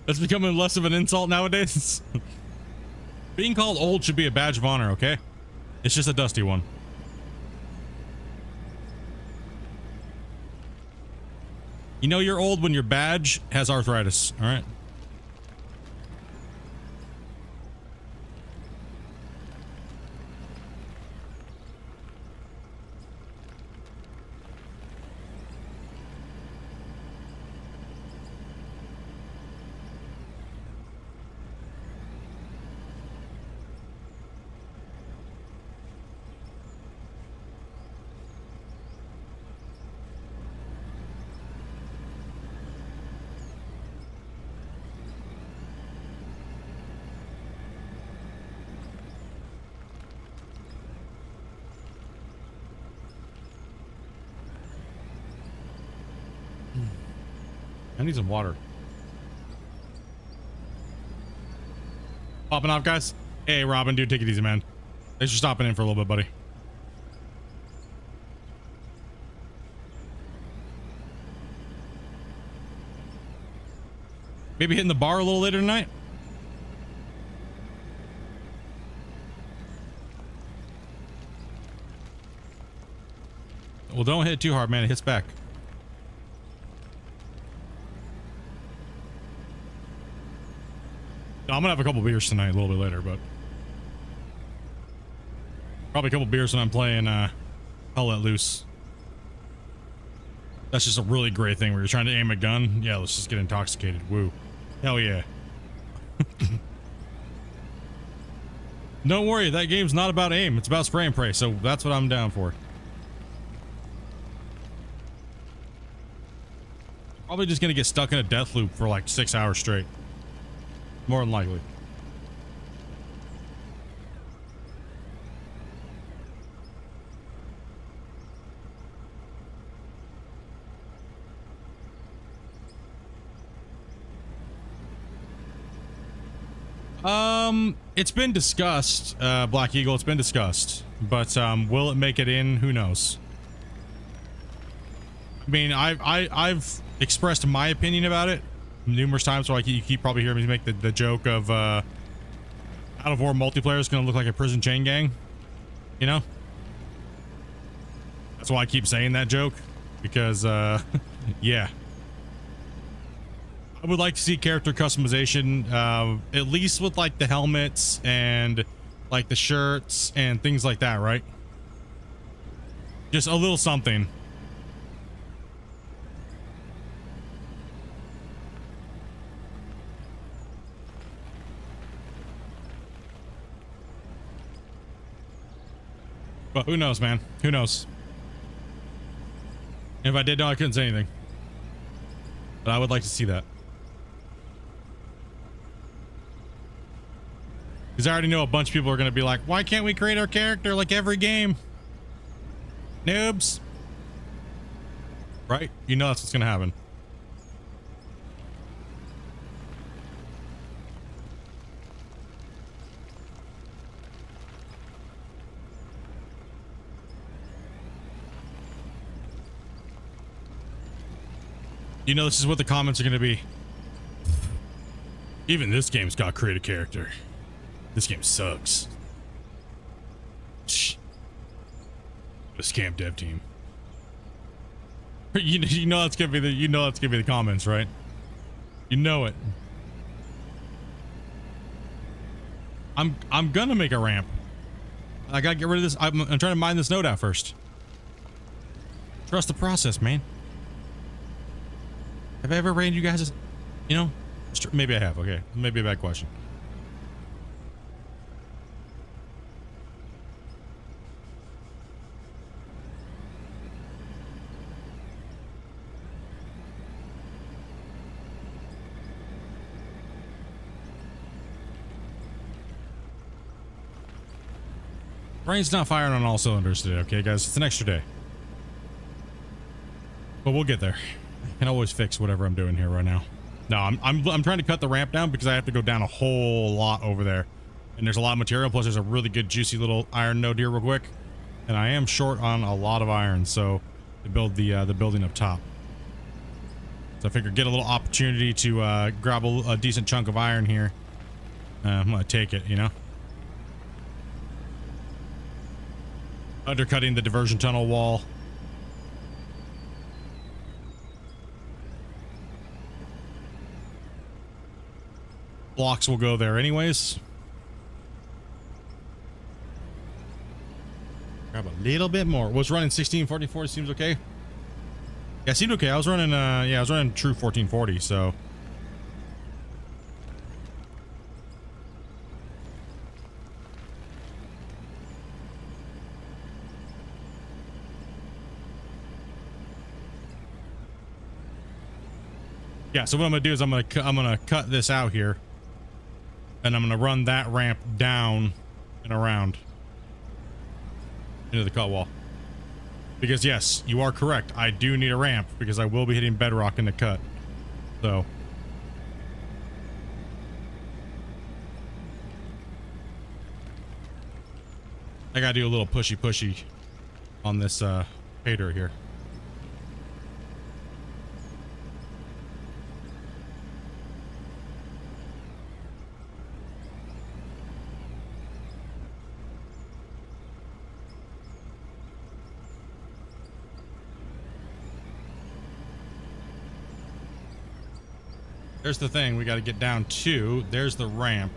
Speaker 1: that's becoming less of an insult nowadays. Being called old should be a badge of honor, okay? It's just a dusty one. You know you're old when your badge has arthritis, all right? I need some water. Popping off, guys. Hey, Robin, dude, take it easy, man. Thanks for stopping in for a little bit, buddy. Maybe hitting the bar a little later tonight? Well, don't hit it too hard, man. It hits back. I'm gonna have a couple beers tonight, a little bit later, but probably a couple beers when I'm playing Hell Let Loose. That's just a really great thing where you're trying to aim a gun. Yeah, let's just get intoxicated. Woo. Hell yeah. Don't worry, that game's not about aim. It's about spray and pray, so that's what I'm down for. Probably just gonna get stuck in a death loop for like 6 hours straight. More than likely. It's been discussed, Black Eagle, it's been discussed, but will it make it in? Who knows? I mean, I've expressed my opinion about it numerous times, so you keep probably hearing me make the joke of Out of War multiplayer is gonna look like a prison chain gang, you know? That's why I keep saying that joke, because yeah, I would like to see character customization, at least with like the helmets and like the shirts and things like that, right? Just a little something. But who knows, man? Who knows? If I did know, I couldn't say anything. But I would like to see that. Because I already know a bunch of people are going to be like, why can't we create our character like every game? Noobs. Right? You know that's what's going to happen. You know this is what the comments are going to be. Even this game's got create a character. This game sucks. Shh. The scam dev team. You know that's gonna be the comments, right? You know it. I'm gonna make a ramp. I gotta get rid of this. I'm trying to mine this node out first. Trust the process, man. Have I ever ran you guys, you know? Maybe I have. Okay. Maybe a bad question. Brain's not firing on all cylinders today, okay, guys? It's an extra day. But we'll get there. I can always fix whatever I'm doing here right now. No, I'm trying to cut the ramp down because I have to go down a whole lot over there. And there's a lot of material, plus there's a really good juicy little iron node here real quick. And I am short on a lot of iron, so to build the building up top. So I figured get a little opportunity to grab a decent chunk of iron here. I'm gonna take it, you know? Undercutting the diversion tunnel wall. Blocks will go there anyways. Grab a little bit more. Was running 1644 seems okay. Yeah, it seemed okay. I was running yeah, I was running true 1440, so yeah, so what I'm gonna do is I'm gonna cut this out here, and I'm gonna run that ramp down and around into the cut wall. Because yes, you are correct. I do need a ramp because I will be hitting bedrock in the cut. So I gotta do a little pushy on this hater here. There's the thing we got to get down to. There's the ramp.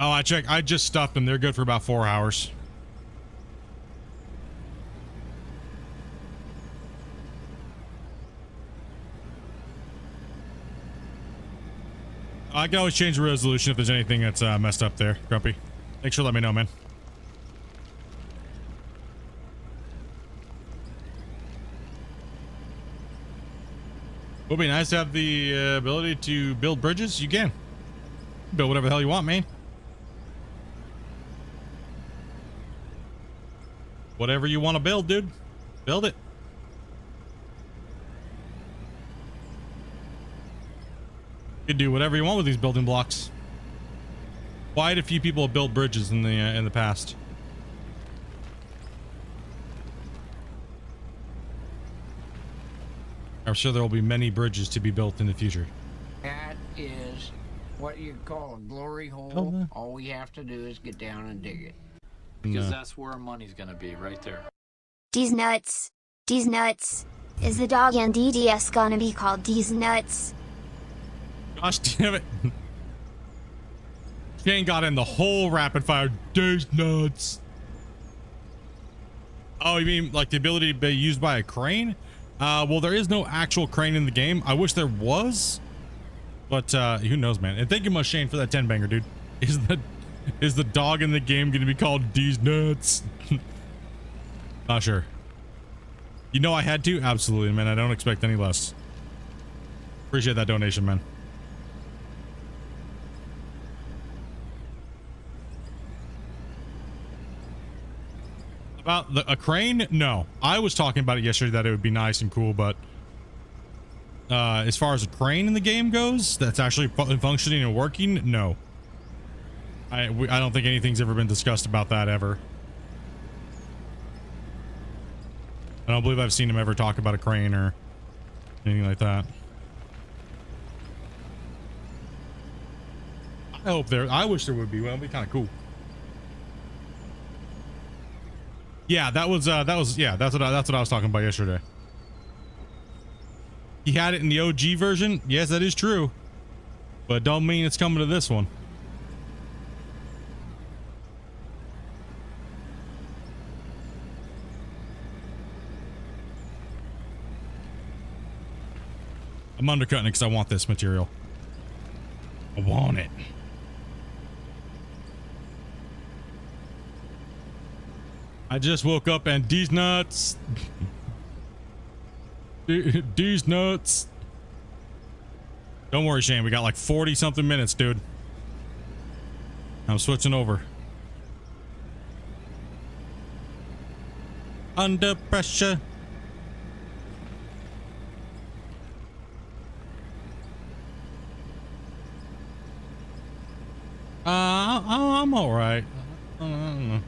Speaker 1: Oh, I checked. I just stuffed them. They're good for about 4 hours. I can always change the resolution if there's anything that's messed up there, Grumpy. Thanks for letting me know, man. Would be nice to have the ability to build bridges. You can build whatever the hell you want, man. Whatever you want to build, dude. Build it. You can do whatever you want with these building blocks. Quite a few people have built bridges in the past. I'm sure there will be many bridges to be built in the future.
Speaker 2: That is what you call a glory hole. All we have to do is get down and dig it.
Speaker 3: Because that's where our money's gonna be, right there.
Speaker 4: D's nuts. D's nuts. Is the dog and DDS gonna be called D's nuts?
Speaker 1: Gosh damn it. Shane got in the whole rapid fire. D's nuts. Oh, you mean like the ability to be used by a crane? Well, there is no actual crane in the game. I wish there was. But who knows, man. And thank you much, Shane, for that 10 banger, dude. Is the dog in the game gonna be called D's nuts? Not sure. You know I had to? Absolutely, man. I don't expect any less. Appreciate that donation, man. About a crane? No. I was talking about it yesterday that it would be nice and cool, but as far as a crane in the game goes, that's actually functioning and working, no. I don't think anything's ever been discussed about that ever. I don't believe I've seen him ever talk about a crane or anything like that. I wish there would be. Well, it'd be kind of cool. Yeah, that's what I was talking about yesterday. He had it in the OG version. Yes, that is true. But don't mean it's coming to this one. I'm undercutting it because I want this material. I want it. I just woke up and these nuts. These nuts. Don't worry, Shane. We got like 40 something minutes, dude. I'm switching over. Under pressure. I'm all right. I don't know.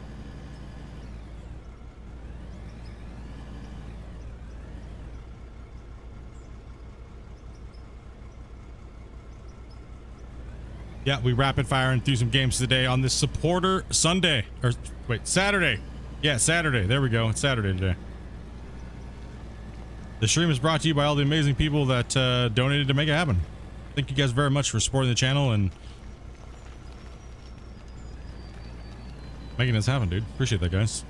Speaker 1: Yeah, we rapid firing through some games today on this supporter Sunday. Or wait, Saturday. Yeah, Saturday. There we go. It's Saturday today. The stream is brought to you by all the amazing people that donated to make it happen. Thank you guys very much for supporting the channel and making this happen, dude. Appreciate that, guys.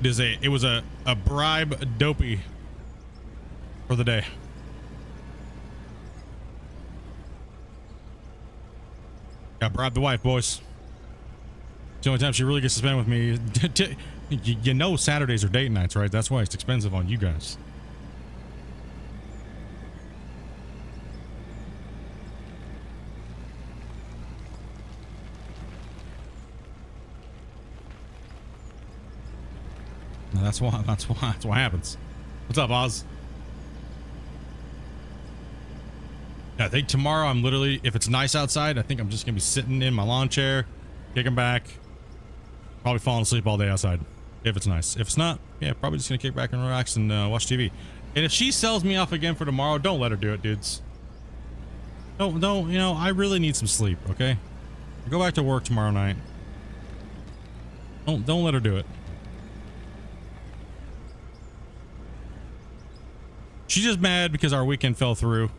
Speaker 1: It was a bribe dopey for the day. Got bribe the wife, boys. It's the only time she really gets to spend with me. You know Saturdays are date nights, right? That's why it's expensive on you guys. No, that's what happens. What's up, Oz? I think tomorrow I'm literally, if it's nice outside, I think I'm just gonna be sitting in my lawn chair, kicking back, probably falling asleep all day outside. If it's nice. If it's not, yeah, probably just gonna kick back and relax and watch TV. And if she sells me off again for tomorrow, don't let her do it, dudes. Don't, you know, I really need some sleep, okay? I go back to work tomorrow night. Don't let her do it. She's just mad because our weekend fell through.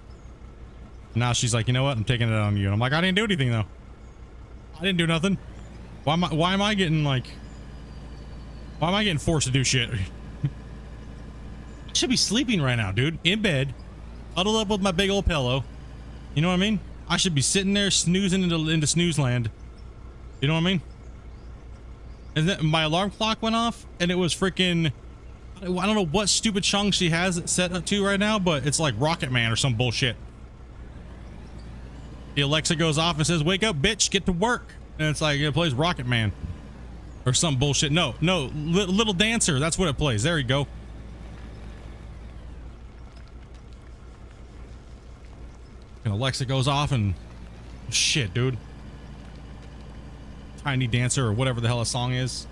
Speaker 1: Now she's like, you know what? I'm taking it on you. And I'm like, I didn't do anything though. I didn't do nothing. Why am I getting forced to do shit? I should be sleeping right now, dude. In bed, huddled up with my big old pillow. You know what I mean? I should be sitting there snoozing into snooze land. You know what I mean? And then my alarm clock went off and it was freaking, I don't know what stupid chunk she has it set up to right now, but it's like Rocket Man or some bullshit. The Alexa goes off and says, wake up, bitch, get to work. And it's like, it plays Rocket Man or some bullshit. No, Little Dancer. That's what it plays. There you go. And Alexa goes off and shit, dude. Tiny Dancer or whatever the hell a song is.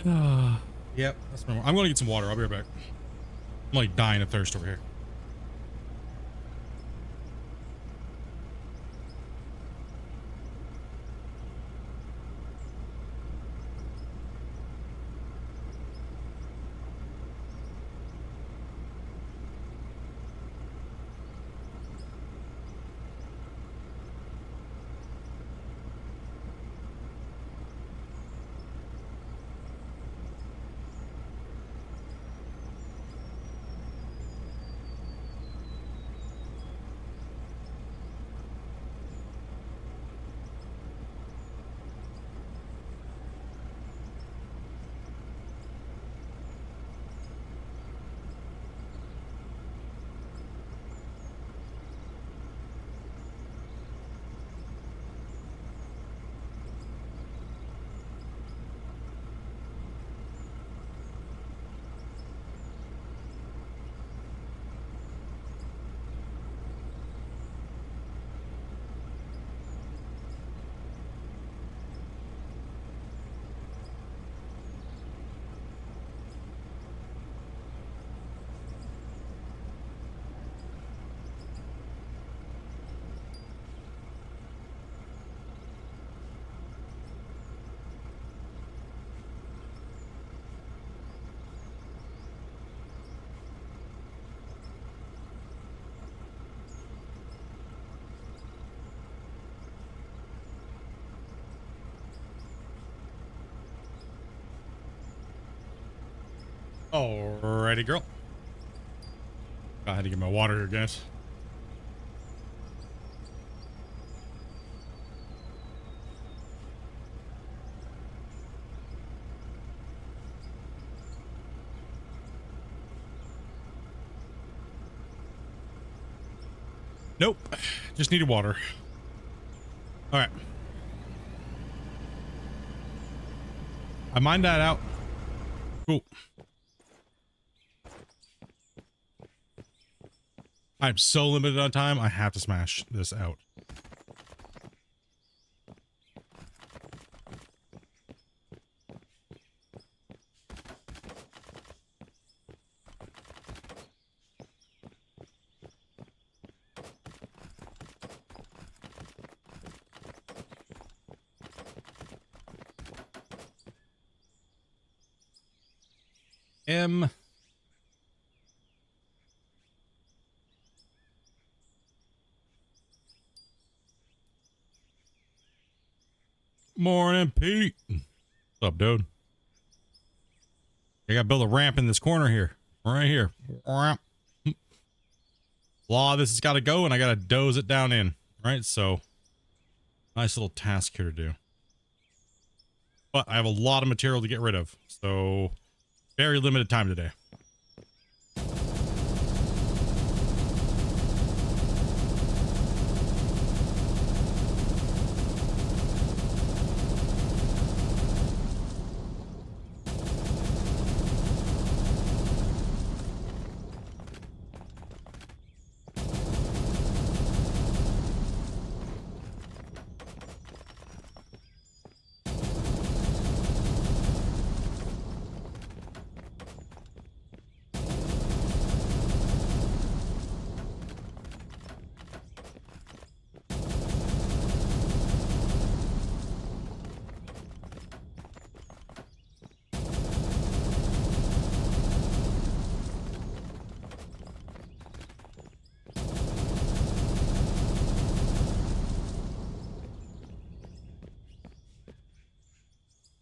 Speaker 1: Yep, that's my. I'm gonna get some water. I'll be right back. I'm like dying of thirst over here. Alrighty, girl. I had to get my water here, guys. Nope. Just needed water. All right. I mined that out. Cool. I'm so limited on time, I have to smash this out. Morning, Pete. What's up, dude? I gotta build a ramp in this corner here. Right here. Law, this has got to go, and I gotta doze it down in. Right, so nice little task here to do. But I have a lot of material to get rid of, so very limited time today.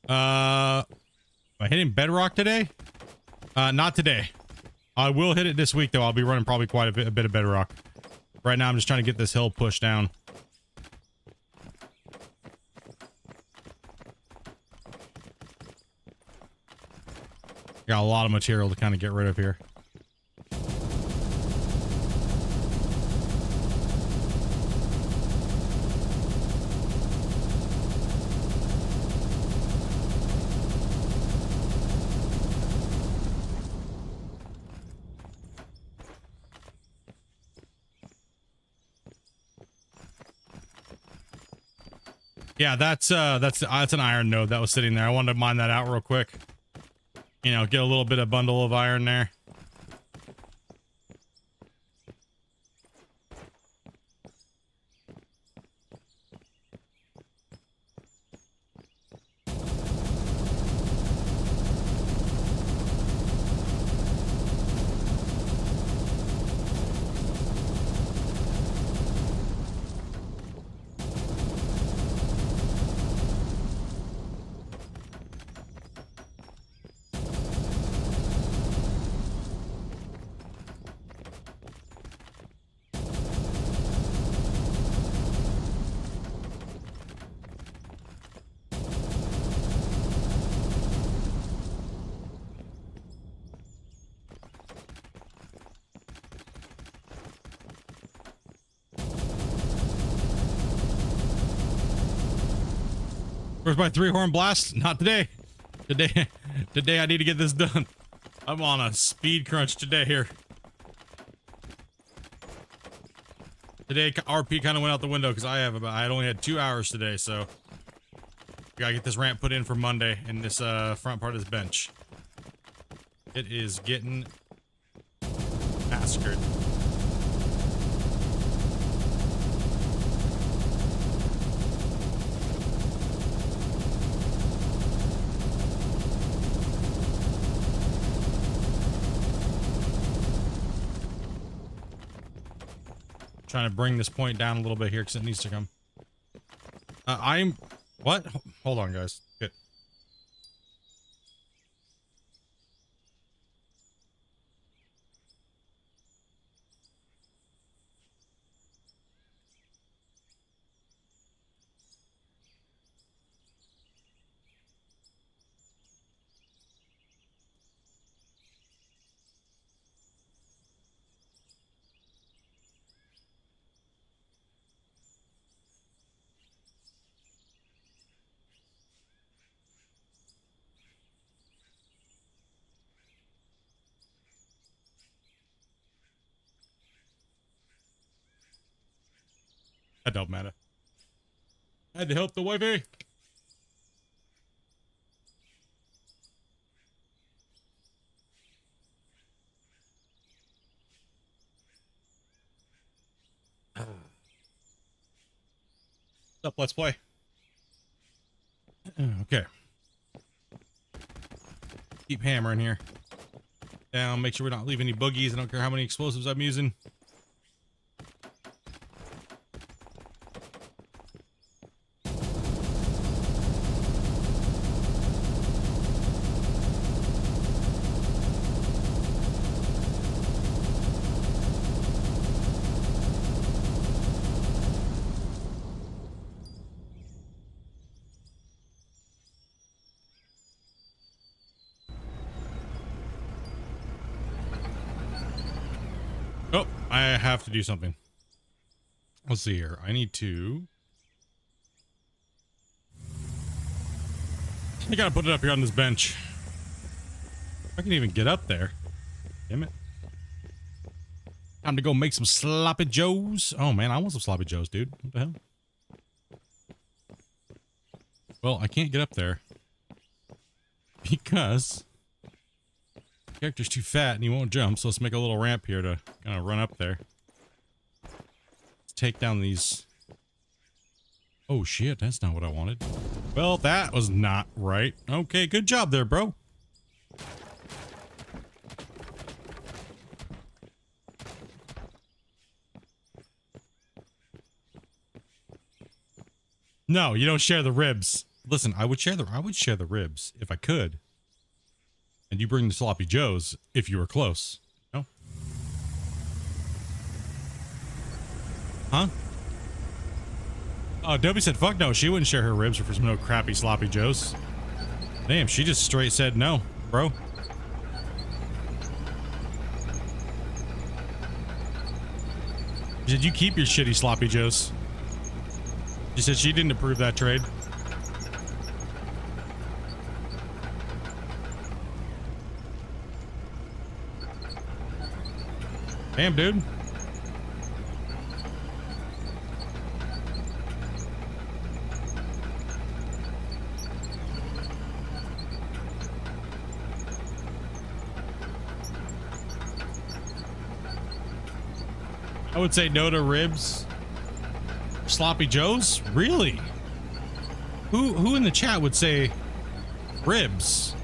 Speaker 1: Am I hitting bedrock today? Not today. I will hit it this week though. I'll be running probably quite a bit of bedrock. Right now I'm just trying to get this hill pushed down. Got a lot of material to kind of get rid of here. Yeah, that's an iron node that was sitting there. I wanted to mine that out real quick. You know, get a little bit of bundle of iron there. Where's my 3-horn blast? Not today. Today I need to get this done. I'm on a speed crunch today here. Today RP kind of went out the window because I only had 2 hours today, so gotta get this ramp put in for Monday in this front part of this bench. It is getting massacred. Trying to bring this point down a little bit here because it needs to come. What? Hold on, guys. Good. That don't matter. I had to help the wifey. What's up, let's play. Okay. Keep hammering here. Down, make sure we don't leave any boogies. I don't care how many explosives I'm using. Oh, I have to do something. Let's see here. I need to... I gotta put it up here on this bench. I can even get up there. Damn it. Time to go make some sloppy joes. Oh man, I want some sloppy joes, dude. What the hell? Well, I can't get up there. Because... character's too fat and he won't jump, so let's make a little ramp here to kind of run up there. Let's take down these. Oh shit, that's not what I wanted. Well, that was not right. Okay, good job there, bro. No, you don't share the ribs. Listen, I would share the ribs if I could. And you bring the sloppy joes if you were close. No? Huh? Oh, Dobie said fuck no, she wouldn't share her ribs for some no crappy sloppy joes. Damn, she just straight said no, bro. Did you keep your shitty sloppy joes? She said she didn't approve that trade. Damn, dude. I would say no to ribs. Sloppy joes? Really? Who in the chat would say ribs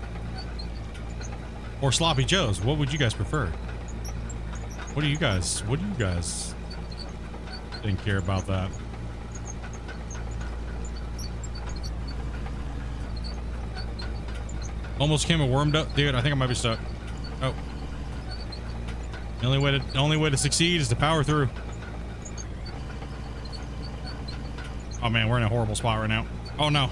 Speaker 1: or sloppy joes? What would you guys prefer? What do you guys didn't care about that? Almost came a wormed up. Dude, I think I might be stuck. Oh. The only way to succeed is to power through. Oh man, we're in a horrible spot right now. Oh no.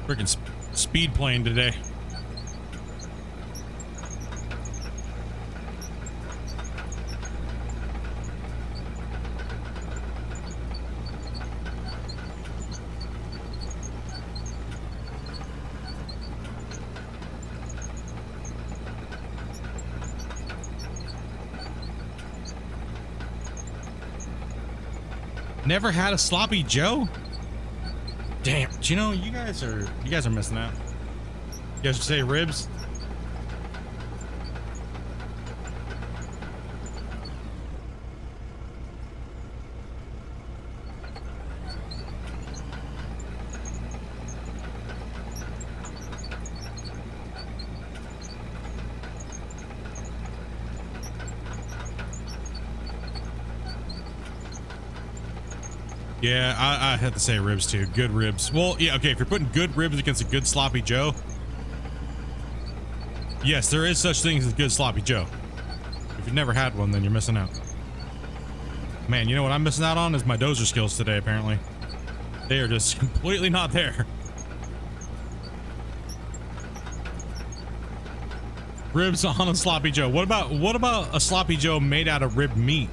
Speaker 1: Freaking speed plane today. Never had a sloppy Joe? Damn, do you know you guys are missing out. You guys would say ribs? Yeah, I have to say ribs too. Good ribs. Well, yeah, okay, if you're putting good ribs against a good sloppy Joe, yes, there is such things as good sloppy Joe. If you've never had one, then you're missing out. Man, you know what I'm missing out on is my Dozer skills today, apparently. They are just completely not there. Ribs on a sloppy Joe. What about a sloppy Joe made out of rib meat?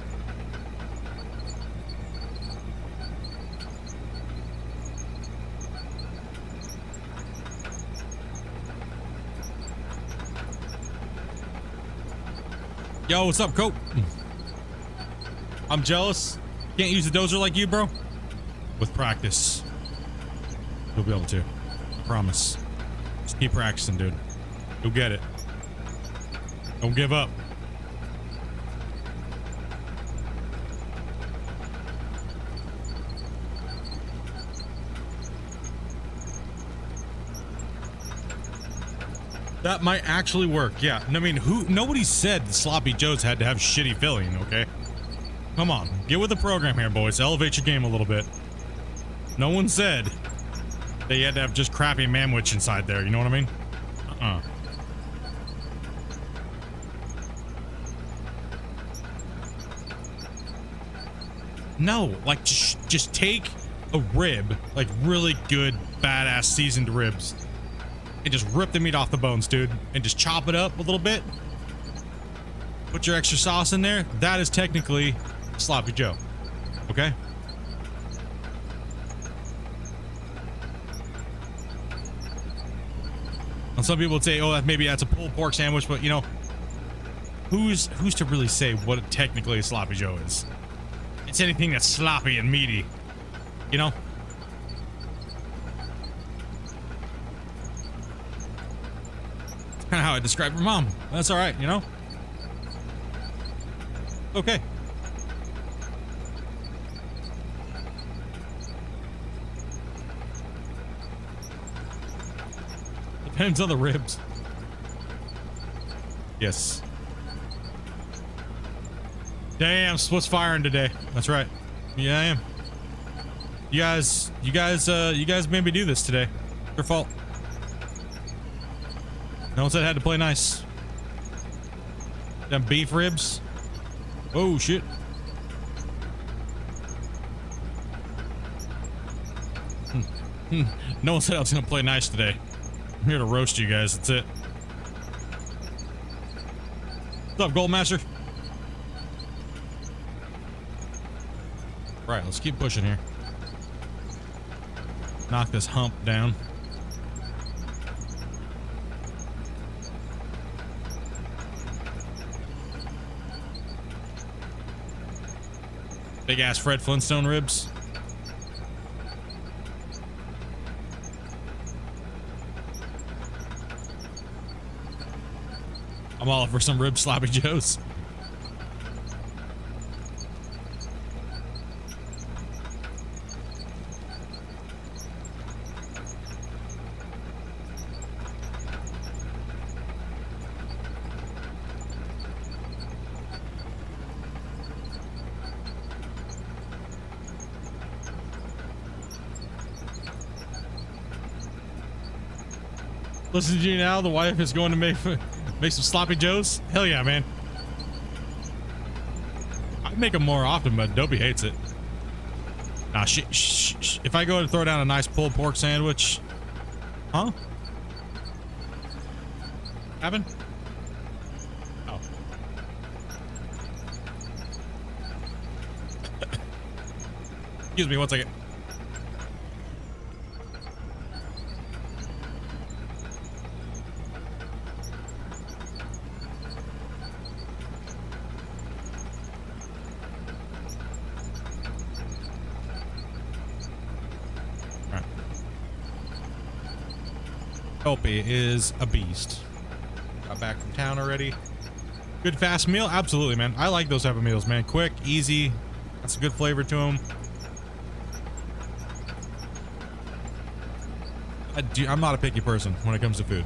Speaker 1: Yo, what's up, Cope? I'm jealous. Can't use the Dozer like you, bro. With practice, you'll be able to. I promise. Just keep practicing, dude. You'll get it. Don't give up. That might actually work. Yeah. I mean, nobody said the sloppy joes had to have shitty filling, okay? Come on. Get with the program here, boys. Elevate your game a little bit. No one said that you had to have just crappy manwich inside there. You know what I mean? No, like just take a rib, like really good, badass seasoned ribs, and just rip the meat off the bones, dude, and just chop it up a little bit. Put your extra sauce in there. That is technically sloppy Joe. Okay? And some people would say, oh, maybe that's a pulled pork sandwich, but you know, who's to really say what technically a sloppy Joe is? It's anything that's sloppy and meaty, you know? It's kind of how I describe your mom. That's all right, you know? Okay. Depends on the ribs. Yes. Damn, Split's firing today. That's right. Yeah, I am. You guys made me do this today. Your fault. No one said I had to play nice. Them beef ribs. Oh shit. No one said I was gonna play nice today. I'm here to roast you guys. That's it. What's up, Goldmaster? Right, let's keep pushing here. Knock this hump down. Big ass Fred Flintstone ribs. I'm all for some rib sloppy joes. Listen to you now. The wife is going to make some sloppy joes. Hell yeah, man. I make them more often, but Dobie hates it. Nah, if I go to throw down a nice pulled pork sandwich, huh? Happen? Oh. Excuse me, 1 second. Opie is a beast. Got back from town already. Good fast meal? Absolutely, man. I like those type of meals, man. Quick, easy. That's a good flavor to them. I'm not a picky person when it comes to food.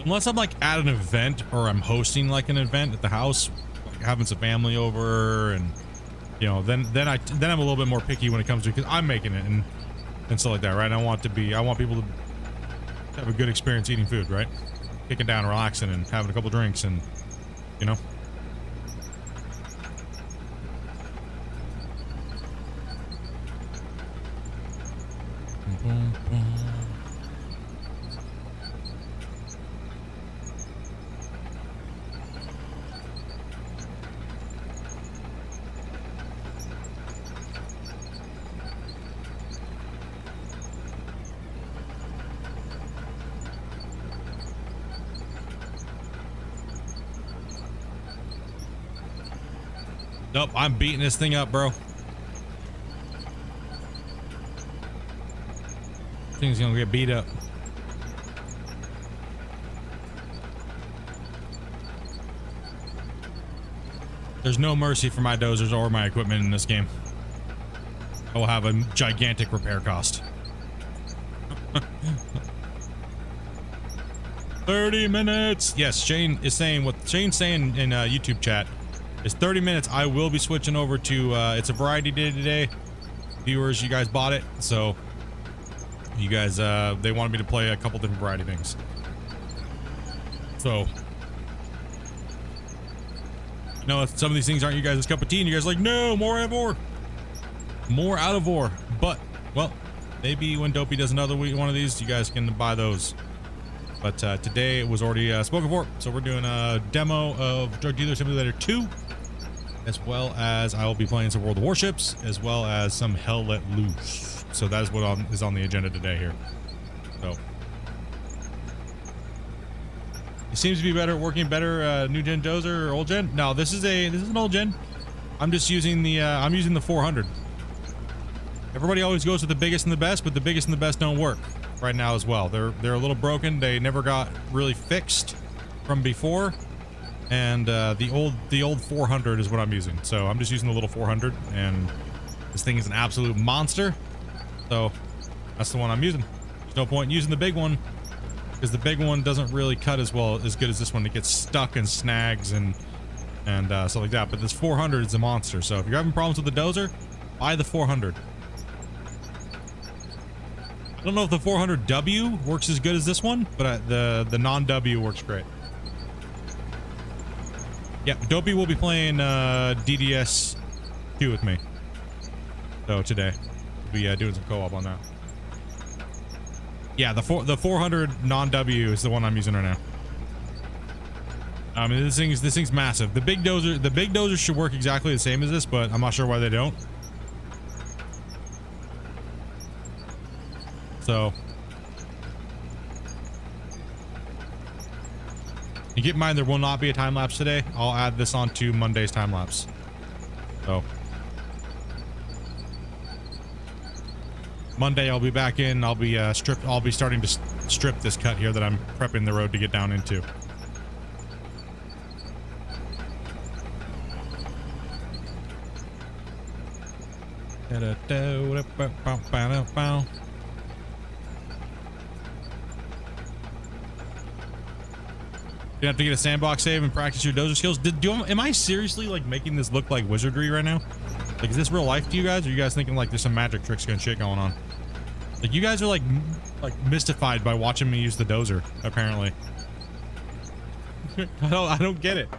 Speaker 1: Unless I'm like at an event or I'm hosting like an event at the house, like having some family over, and you know, then I'm a little bit more picky when it comes to, because I'm making it and stuff like that, right? I want people to have a good experience eating food, right? Kicking down, relaxing, and having a couple drinks, and you know. Nope, I'm beating this thing up, bro. Thing's gonna get beat up. There's no mercy for my dozers or my equipment in this game. I will have a gigantic repair cost. 30 minutes. Yes, Shane is saying what Shane's saying in YouTube chat. It's 30 minutes. I will be switching over to, it's a variety day today. Viewers, you guys bought it. So you guys, they wanted me to play a couple different variety things. So, you know, some of these things aren't you guys' cup of tea and you guys are like, no, more out of ore. More out of ore. But, well, maybe when Dopey does another one of these, you guys can buy those. But today it was already spoken for. So we're doing a demo of Drug Dealer Simulator 2. As well as I will be playing some World of Warships, as well as some Hell Let Loose. So that is what is on the agenda today here. So it seems to be working better. New gen Dozer or old gen? No, this is an old gen. I'm just using the I'm using the 400. Everybody always goes with the biggest and the best, but the biggest and the best don't work right now as well. They're a little broken. They never got really fixed from before. And the old 400 is what I'm using. So I'm just using the little 400, and this thing is an absolute monster. So that's the one I'm using. There's no point in using the big one because the big one doesn't really cut as good as this one. It gets stuck and snags and stuff like that. But this 400 is a monster. So if you're having problems with the Dozer, buy the 400. I don't know if the 400W works as good as this one, but the non-W works great. Yeah, Dopey will be playing DDS 2 with me. So today, we'll be doing some co-op on that. Yeah, the 400 non-W is the one I'm using right now. I mean, this thing's massive. The big dozer should work exactly the same as this, but I'm not sure why they don't. So you keep in mind there will not be a time lapse today. I'll add this on to Monday's time lapse. So Monday I'll be back in. I'll be I'll be starting to strip this cut here that I'm prepping the road to get down into. You have to get a sandbox save and practice your dozer skills. Am I seriously like making this look like wizardry right now? Like, is this real life to you guys? Or are you guys thinking like there's some magic tricks and shit going on? Like, you guys are like mystified by watching me use the dozer, apparently. I don't get it.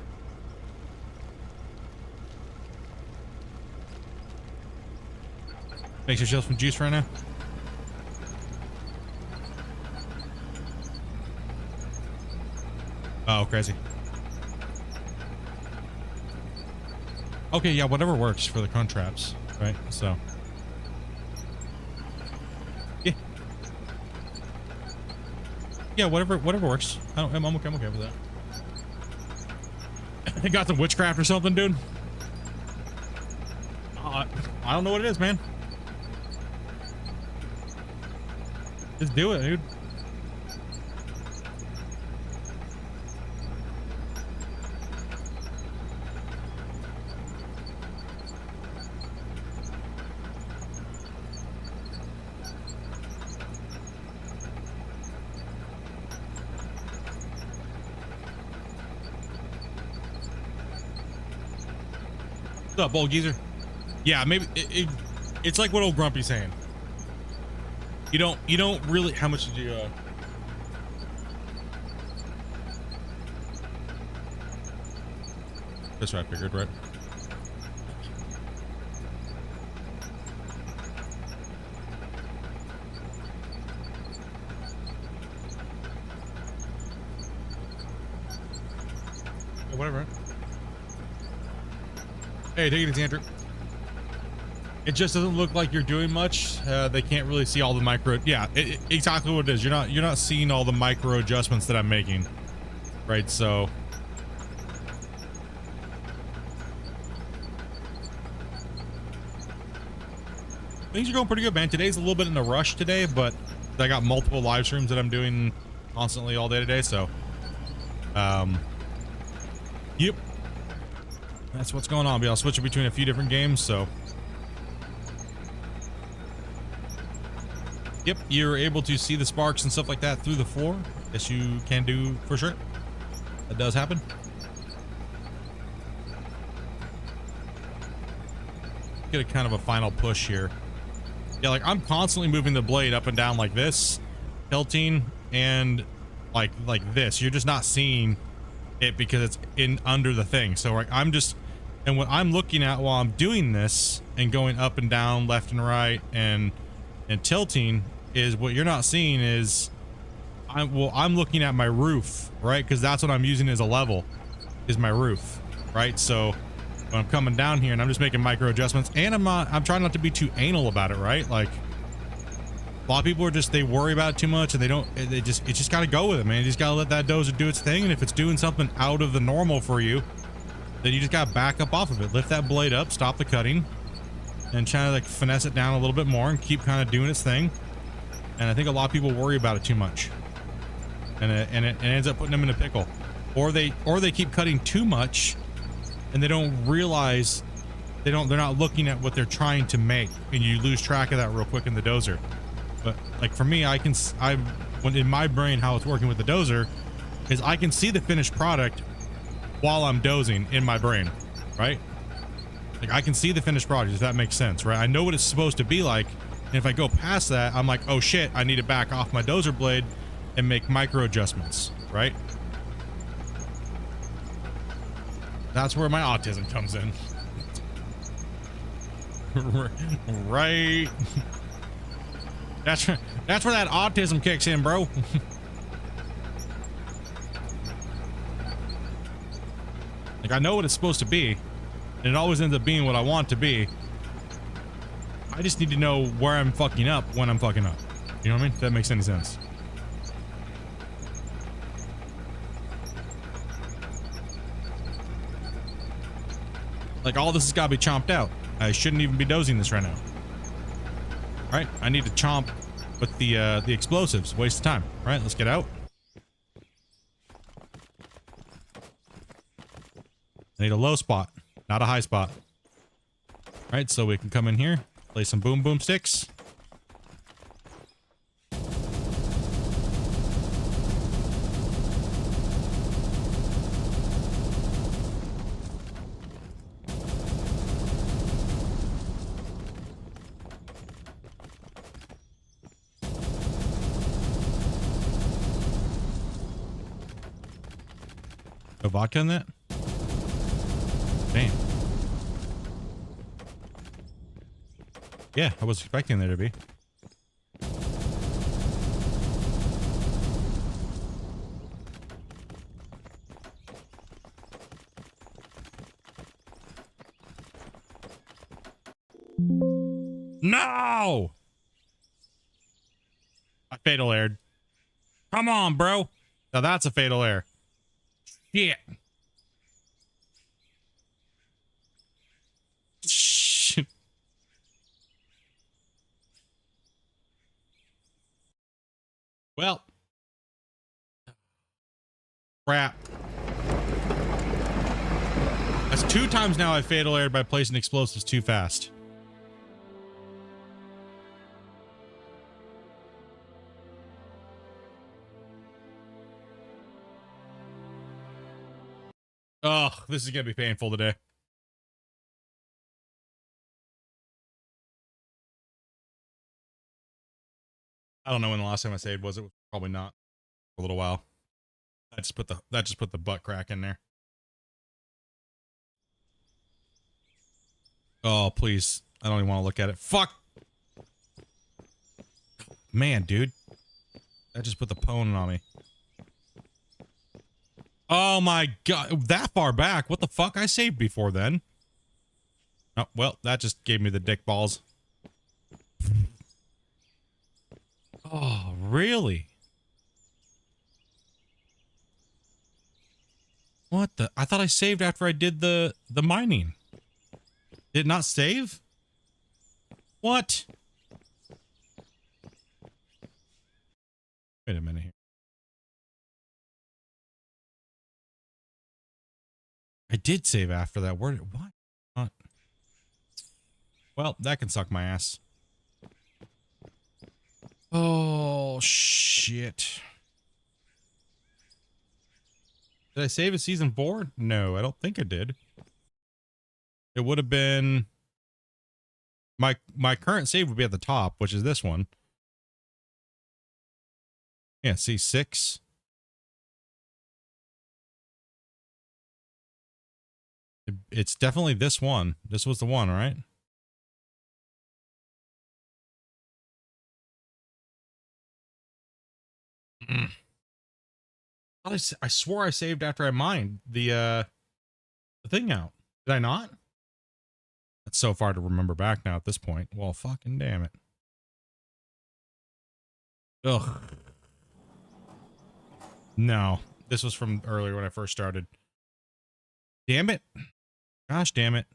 Speaker 1: Makes yourself some juice right now. Oh, crazy. Okay, yeah, whatever works for the crunch traps, right? So, yeah, whatever works. I'm okay with that. They got some witchcraft or something, dude. I don't know what it is, man. Just do it, dude. What's up, old geezer? Yeah, maybe it's like what old Grumpy's saying. You don't really. How much did you That's what I figured, right? Oh, whatever. Hey, take it easy, Andrew. It just doesn't look like you're doing much. They can't really see all the micro. Yeah, exactly what it is. You're not seeing all the micro adjustments that I'm making, right? So things are going pretty good, man. Today's a little bit in a rush today, but I got multiple live streams that I'm doing constantly all day today. So, yep, that's what's going on. But I'll switch it between a few different games. So. Yep, you're able to see the sparks and stuff like that through the floor. Yes, you can do for sure. That does happen. Get a kind of a final push here. Yeah, like I'm constantly moving the blade up and down like this, tilting, and like this. You're just not seeing it because it's in under the thing. So like I'm just, and what I'm looking at while I'm doing this and going up and down, left and right, and tilting is what you're not seeing is I'm looking at my roof, right? Because that's what I'm using as a level is my roof, right? So when I'm coming down here and I'm just making micro adjustments, and I'm trying not to be too anal about it, right? Like a lot of people are just, they worry about it too much and it just got to go with it, man. You just got to let that dozer do its thing. And if it's doing something out of the normal for you, then you just got to back up off of it. Lift that blade up, stop the cutting, and try to like finesse it down a little bit more and keep kind of doing its thing. And I think a lot of people worry about it too much, and it ends up putting them in a pickle, or they keep cutting too much, and they don't realize they're not looking at what they're trying to make, and you lose track of that real quick in the dozer. But like for me, when in my brain how it's working with the dozer is I can see the finished product while I'm dozing in my brain, right? Like I can see the finished product, if that makes sense, right? I know what it's supposed to be like. And if I go past that, I'm like, oh shit, I need to back off my dozer blade and make micro adjustments, right? That's where my autism comes in. Right. That's where that autism kicks in, bro. Like I know what it's supposed to be, and it always ends up being what I want to be. I just need to know where I'm fucking up when I'm fucking up. You know what I mean? If that makes any sense. Like all this has got to be chomped out. I shouldn't even be dozing this right now. All right, I need to chomp with the explosives. Waste of time. All right, let's get out. I need a low spot, not a high spot. All right, so we can come in here. Play some boom boom sticks. No vodka in that? Damn. Yeah, I was expecting there to be. No! I fatal aired. Come on, bro. Now that's a fatal air. Shit. Shit. Well. Crap. That's 2 times now I fatal aired by placing explosives too fast. Oh, this is gonna be painful today. I don't know when the last time I saved was. It was probably not for a little while. That just put the butt crack in there. Oh, please. I don't even want to look at it. Fuck. Man, dude. That just put the pwn on me. Oh my god. That far back? What the fuck? I saved before then. Oh, well, that just gave me the dick balls. Oh, really? What the? I thought I saved after I did the mining. Did it not save? What? Wait a minute here. I did save after that. Where? What? Well, that can suck my ass. Oh, shit. Did I save a season 4? No, I don't think I did. It would have been... My current save would be at the top, which is this one. Yeah, see, 6. It's definitely this one. This was the one, right? I swore I saved after I mined the thing out. Did I not? That's so far to remember back now at this point. Well, fucking damn it. Ugh. No, this was from earlier when I first started. Damn it. Gosh damn it.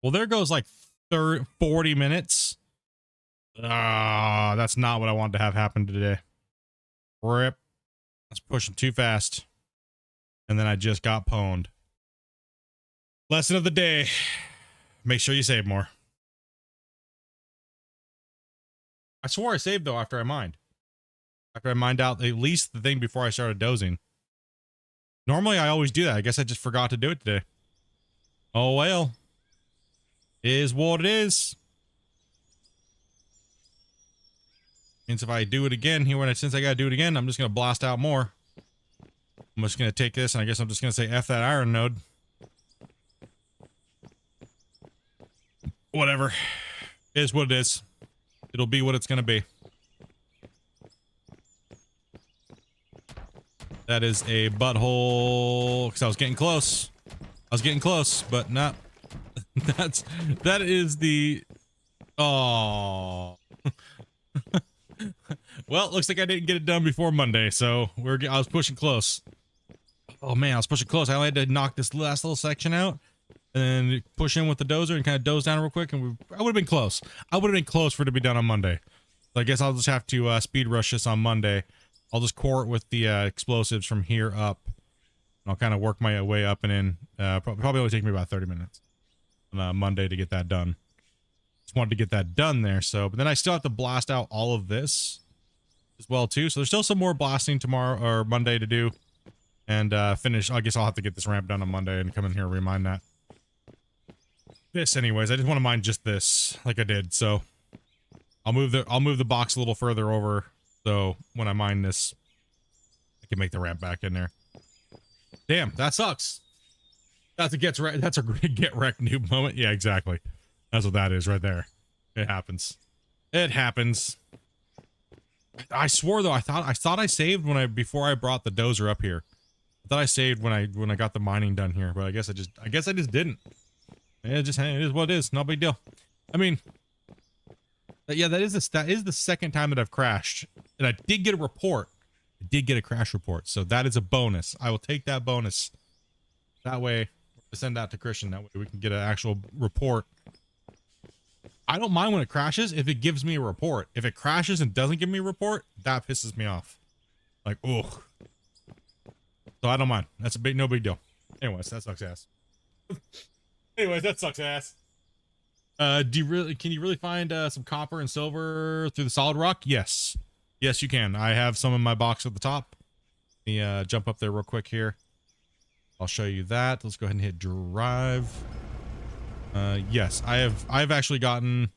Speaker 1: Well, there goes like 40 minutes. Ah, that's not what I wanted to have happen today. Rip. I was pushing too fast. And then I just got pwned. Lesson of the day. Make sure you save more. I swore I saved though after I mined. After I mined out at least the thing before I started dozing. Normally I always do that. I guess I just forgot to do it today. Oh well. Is what it is. Means if I do it again here, since I gotta do it again, I'm just gonna blast out more. I'm just gonna take this and I guess I'm just gonna say F that iron node. Whatever. Is what it is. It'll be what it's gonna be. That is a butthole, because I was getting close. I was getting close, but not. That is the. Oh. Well, it looks like I didn't get it done before Monday, so I was pushing close. Oh man, I was pushing close. I only had to knock this last little section out, and then push in with the dozer and kind of doze down real quick, and I would have been close. I would have been close for it to be done on Monday. So I guess I'll just have to speed rush this on Monday. I'll just core it with the explosives from here up. And I'll kind of work my way up and in. Probably only take me about 30 minutes on Monday to get that done. Just wanted to get that done there. So, but then I still have to blast out all of this as well too. So there's still some more blasting tomorrow or Monday to do, and finish. I guess I'll have to get this ramp done on Monday and come in here and remind that. This, anyways, I just want to mine just this, like I did. So I'll move the box a little further over. So when I mine this, I can make the ramp back in there. Damn, that sucks. That's a get wrecked noob moment. Yeah, exactly. That's what that is right there. It happens. It happens. I swore though, I thought I saved before I brought the dozer up here. I thought I saved when I got the mining done here, but I guess I just didn't. It is what it is. No big deal. I mean, yeah, that is the second time that I've crashed, and I did get a report. I did get a crash report, so that is a bonus. I will take that bonus. That way, send that to Christian. That way we can get an actual report. I don't mind when it crashes if it gives me a report. If it crashes and doesn't give me a report, that pisses me off. Like, ugh. So I don't mind. That's no big deal. Anyways, that sucks ass. Anyways, that sucks ass. Can you really find some copper and silver through the solid rock? Yes. Yes, you can. I have some in my box at the top. Let me jump up there real quick here. I'll show you that. Let's go ahead and hit drive. Yes, I've actually gotten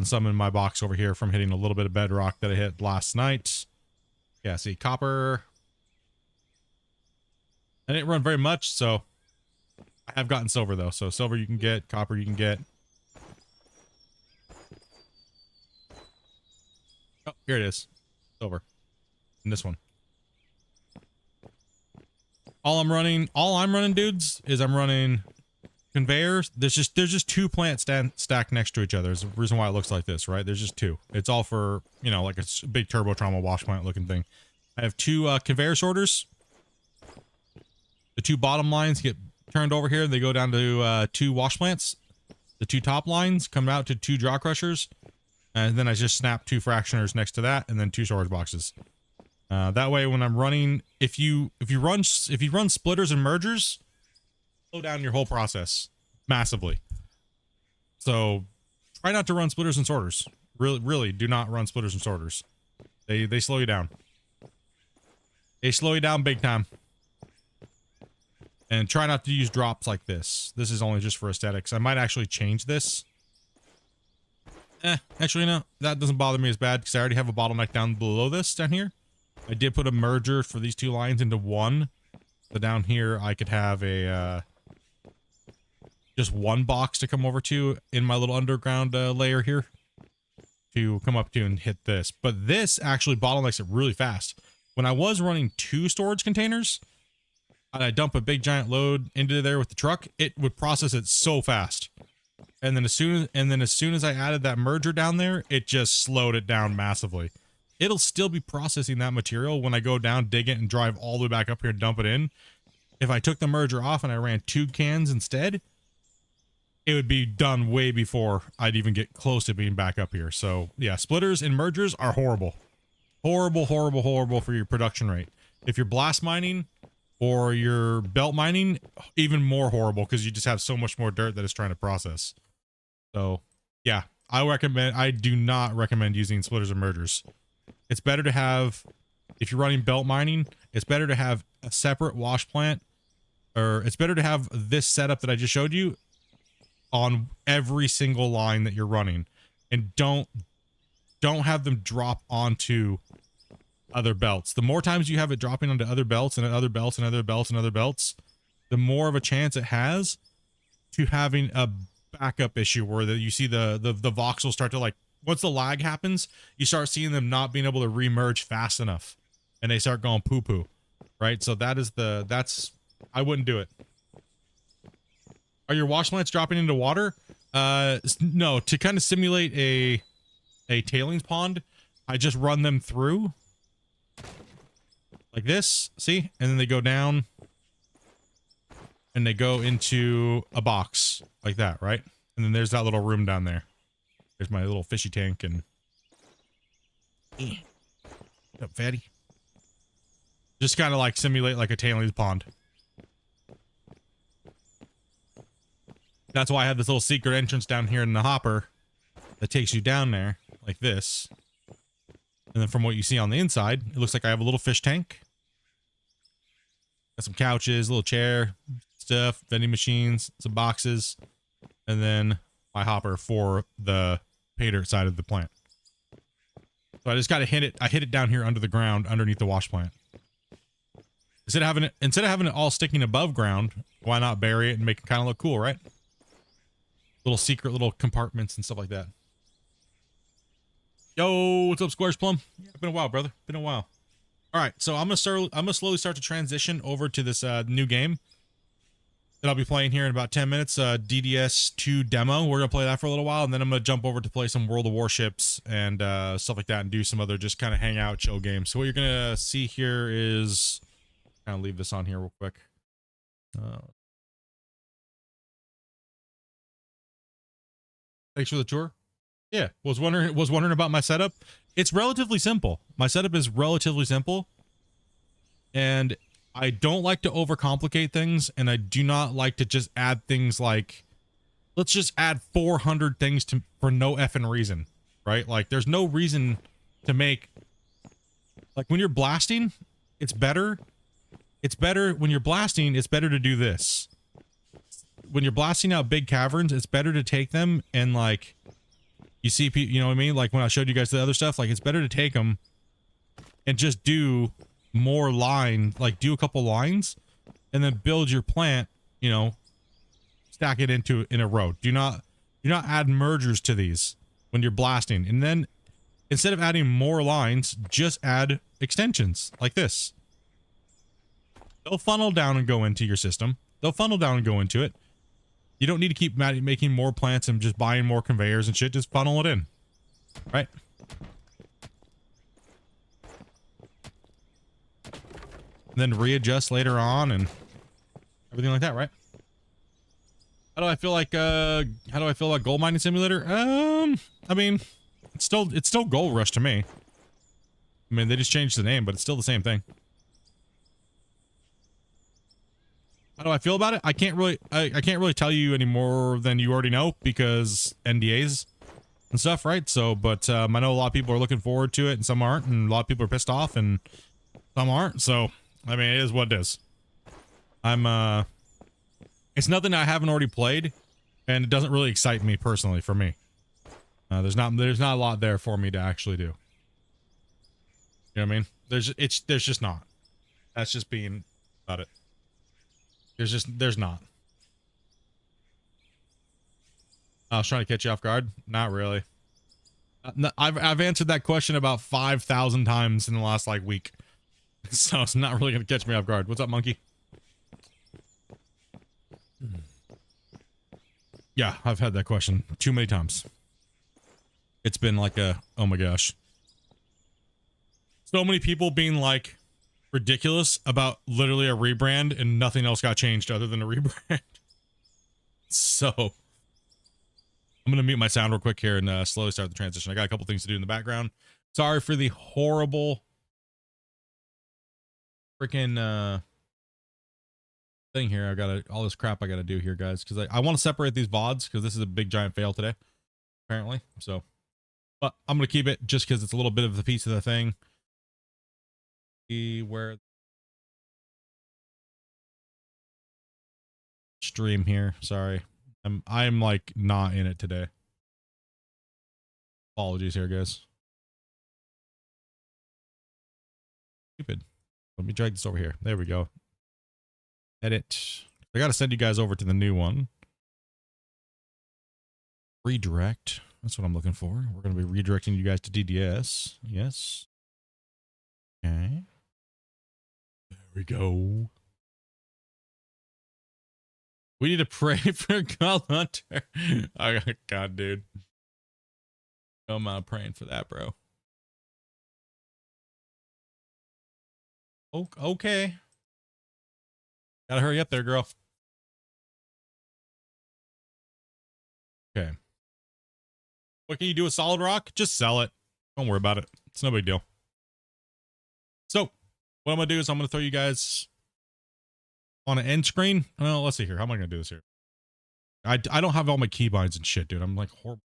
Speaker 1: some in my box over here from hitting a little bit of bedrock that I hit last night. Yeah, see, copper. I didn't run very much, so I have gotten silver though, so silver you can get, copper you can get. Oh, here it is. Silver. And this one. All I'm running, dudes, is I'm running conveyors. There's just two plants stacked next to each other. There's a reason why it looks like this, right? There's just two. It's all for, you know, like a big turbo trauma wash plant looking thing. I have two conveyor sorters. The two bottom lines get turned over here. They go down to two wash plants. The two top lines come out to two jaw crushers. And then I just snap two fractioners next to that, and then two storage boxes. That way, when I'm running, if you run splitters and mergers, slow down your whole process massively. So try not to run splitters and sorters. Really do not run splitters and sorters. They slow you down. They slow you down big time. And try not to use drops like this. This is only just for aesthetics. I might actually change this. Actually no, that doesn't bother me as bad because I already have a bottleneck down below this down here. I did put a merger for these two lines into one. So down here I could have a just one box to come over to in my little underground layer here to come up to and hit this. But this actually bottlenecks it really fast. When I was running two storage containers and I dump a big giant load into there with the truck, it would process it so fast. And then as soon as I added that merger down there, it just slowed it down massively. It'll still be processing that material when I go down, dig it, and drive all the way back up here and dump it in. If I took the merger off and I ran two cans instead, it would be done way before I'd even get close to being back up here. So yeah, splitters and mergers are horrible. Horrible for your production rate. If you're blast mining or you're belt mining, even more horrible because you just have so much more dirt that it's trying to process. So yeah, I do not recommend using splitters and mergers. It's better to have, if you're running belt mining, it's better to have a separate wash plant, or it's better to have this setup that I just showed you on every single line that you're running, and don't have them drop onto other belts. The more times you have it dropping onto other belts and other belts and other belts and other belts, the more of a chance it has to having a backup issue where you see the voxels start to, like, once the lag happens, you start seeing them not being able to remerge fast enough and they start going poo-poo, right? So that's I wouldn't do it. Are your wash plants dropping into water? No, to kind of simulate a tailings pond, I just run them through like this, see? And then they go down and they go into a box like that, right? And then there's that little room down there. There's my little fishy tank and... What's up, fatty? Just kind of like simulate like a tailings pond. That's why I have this little secret entrance down here in the hopper that takes you down there like this. And then from what you see on the inside, it looks like I have a little fish tank. Got some couches, a little chair, stuff, vending machines, some boxes, and then my hopper for the pay dirt side of the plant. So I just got to hit it. I hit it down here under the ground, underneath the wash plant. Instead of having it all sticking above ground, why not bury it and make it kind of look cool, right? Little secret little compartments and stuff like that. Yo, what's up, Squares Plum? Yeah, been a while, brother. Been a while. All right, so I'm gonna slowly start to transition over to this new game that I'll be playing here in about 10 minutes. DDS 2 demo. We're gonna play that for a little while, and then I'm gonna jump over to play some World of Warships and stuff like that, and do some other just kind of hang out, chill games. So what you're gonna see here is, kind of leave this on here real quick. Thanks for the tour. Yeah, was wondering about my setup. It's relatively simple. My setup is relatively simple, and I don't like to overcomplicate things, and I do not like to just add things like, let's just add 400 things for no effing reason, right? Like, there's no reason to make, like, when you're blasting, it's better when you're blasting, it's better to do this. When you're blasting out big caverns, it's better to take them and, like, you see, you know what I mean? Like when I showed you guys the other stuff, like it's better to take them and just do more line, like do a couple lines and then build your plant, you know, stack it in a row. Do not add mergers to these when you're blasting. And then instead of adding more lines, just add extensions like this. They'll funnel down and go into your system. They'll funnel down and go into it. You don't need to keep making more plants and just buying more conveyors and shit. Just funnel it in. Right? And then readjust later on and everything like that, right? How do I feel like Gold Mining Simulator? I mean, it's still Gold Rush to me. I mean, they just changed the name, but it's still the same thing. How do I feel about it? I can't really tell you any more than you already know because NDAs and stuff, right? So, but I know a lot of people are looking forward to it and some aren't, and a lot of people are pissed off and some aren't. So, I mean, it is what it is. It's nothing I haven't already played, and it doesn't really excite me personally. For me, there's not a lot there for me to actually do. You know what I mean? There's just not. That's just being about it. There's not. I was trying to catch you off guard. Not really. No, I've answered that question about 5,000 times in the last like week, so it's not really gonna catch me off guard. What's up, monkey? Yeah, I've had that question too many times. It's been like a, oh my gosh. So many people being like ridiculous about literally a rebrand and nothing else got changed other than a rebrand. So I'm going to mute my sound real quick here and slowly start the transition. I got a couple things to do in the background. Sorry for the horrible freaking thing here. I got all this crap I got to do here, guys, because I want to separate these VODs because this is a big giant fail today, apparently. So, but I'm going to keep it just because it's a little bit of the piece of the thing. See where stream here. Sorry. I'm like not in it today. Apologies here, guys. Stupid. Let me drag this over here. There we go. Edit. I got to send you guys over to the new one. Redirect. That's what I'm looking for. We're going to be redirecting you guys to DDS. Yes. Okay. There we go. We need to pray for God Hunter. Oh, God, dude. I'm praying for that, bro. Okay. Gotta hurry up there, girl. Okay. What can you do with solid rock? Just sell it. Don't worry about it. It's no big deal. So, what I'm gonna do is I'm gonna throw you guys on an end screen. Well, let's see here. How am I gonna do this here? I don't have all my keybinds and shit, dude. I'm like horrible.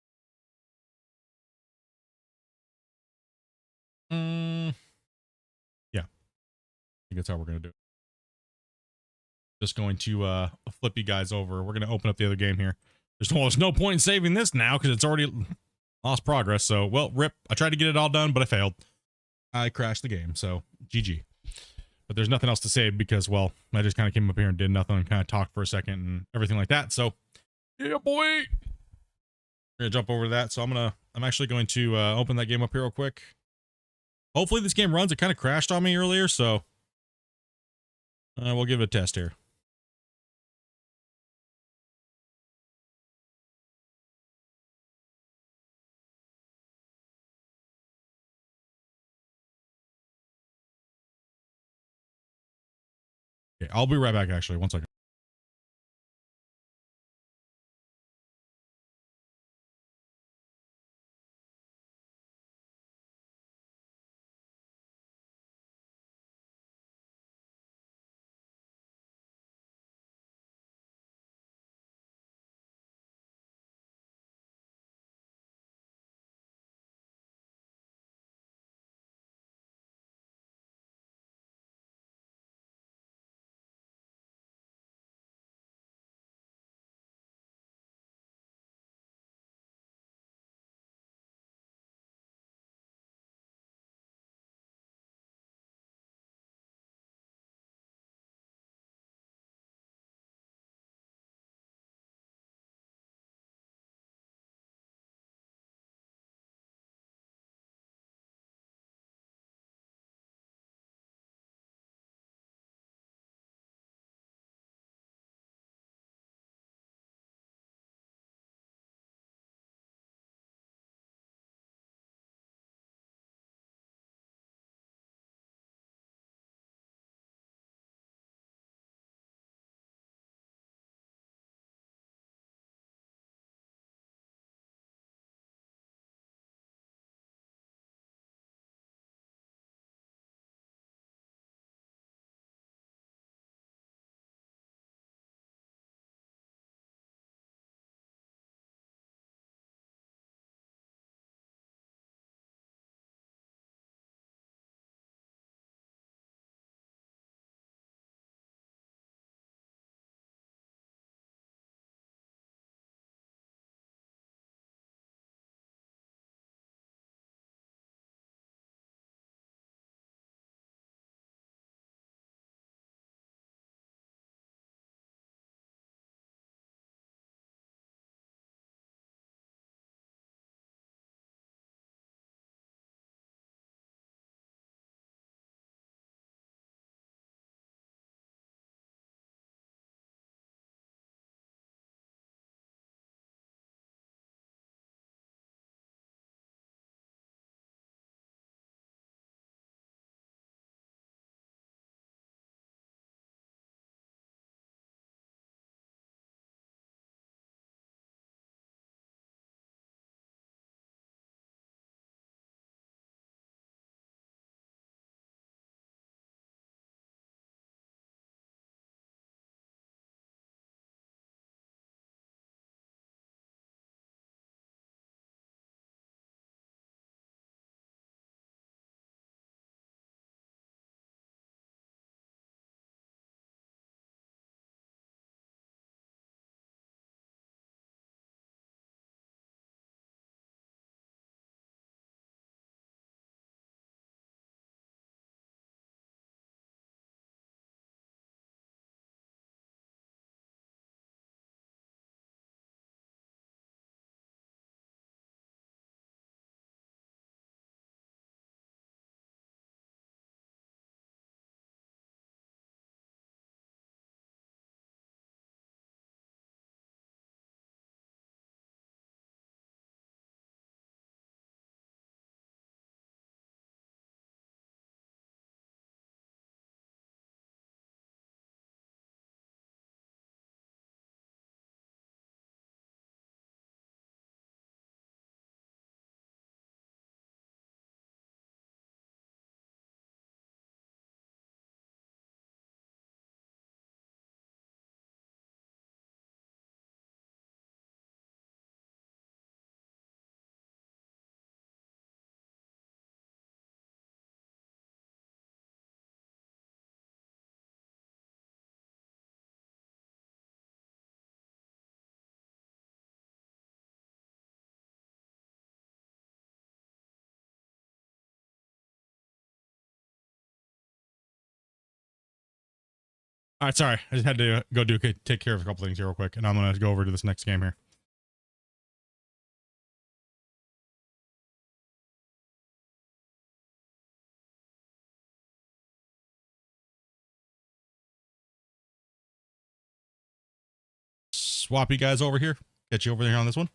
Speaker 1: Yeah. I think that's how we're gonna do it. Just going to flip you guys over. We're gonna open up the other game here. There's no point in saving this now because it's already lost progress. So, well, rip. I tried to get it all done, but I failed. I crashed the game. So, GG. But there's nothing else to save because, well, I just kind of came up here and did nothing and kind of talked for a second and everything like that. So, yeah, boy. We're gonna jump over to that. So I'm actually going to open that game up here real quick. Hopefully this game runs. It kind of crashed on me earlier, so we'll give it a test here. Okay, I'll be right back, actually. One second. All right, sorry. I just had to go take care of a couple things here real quick, and I'm going to go over to this next game here. Swap you guys over here. Get you over there on this one.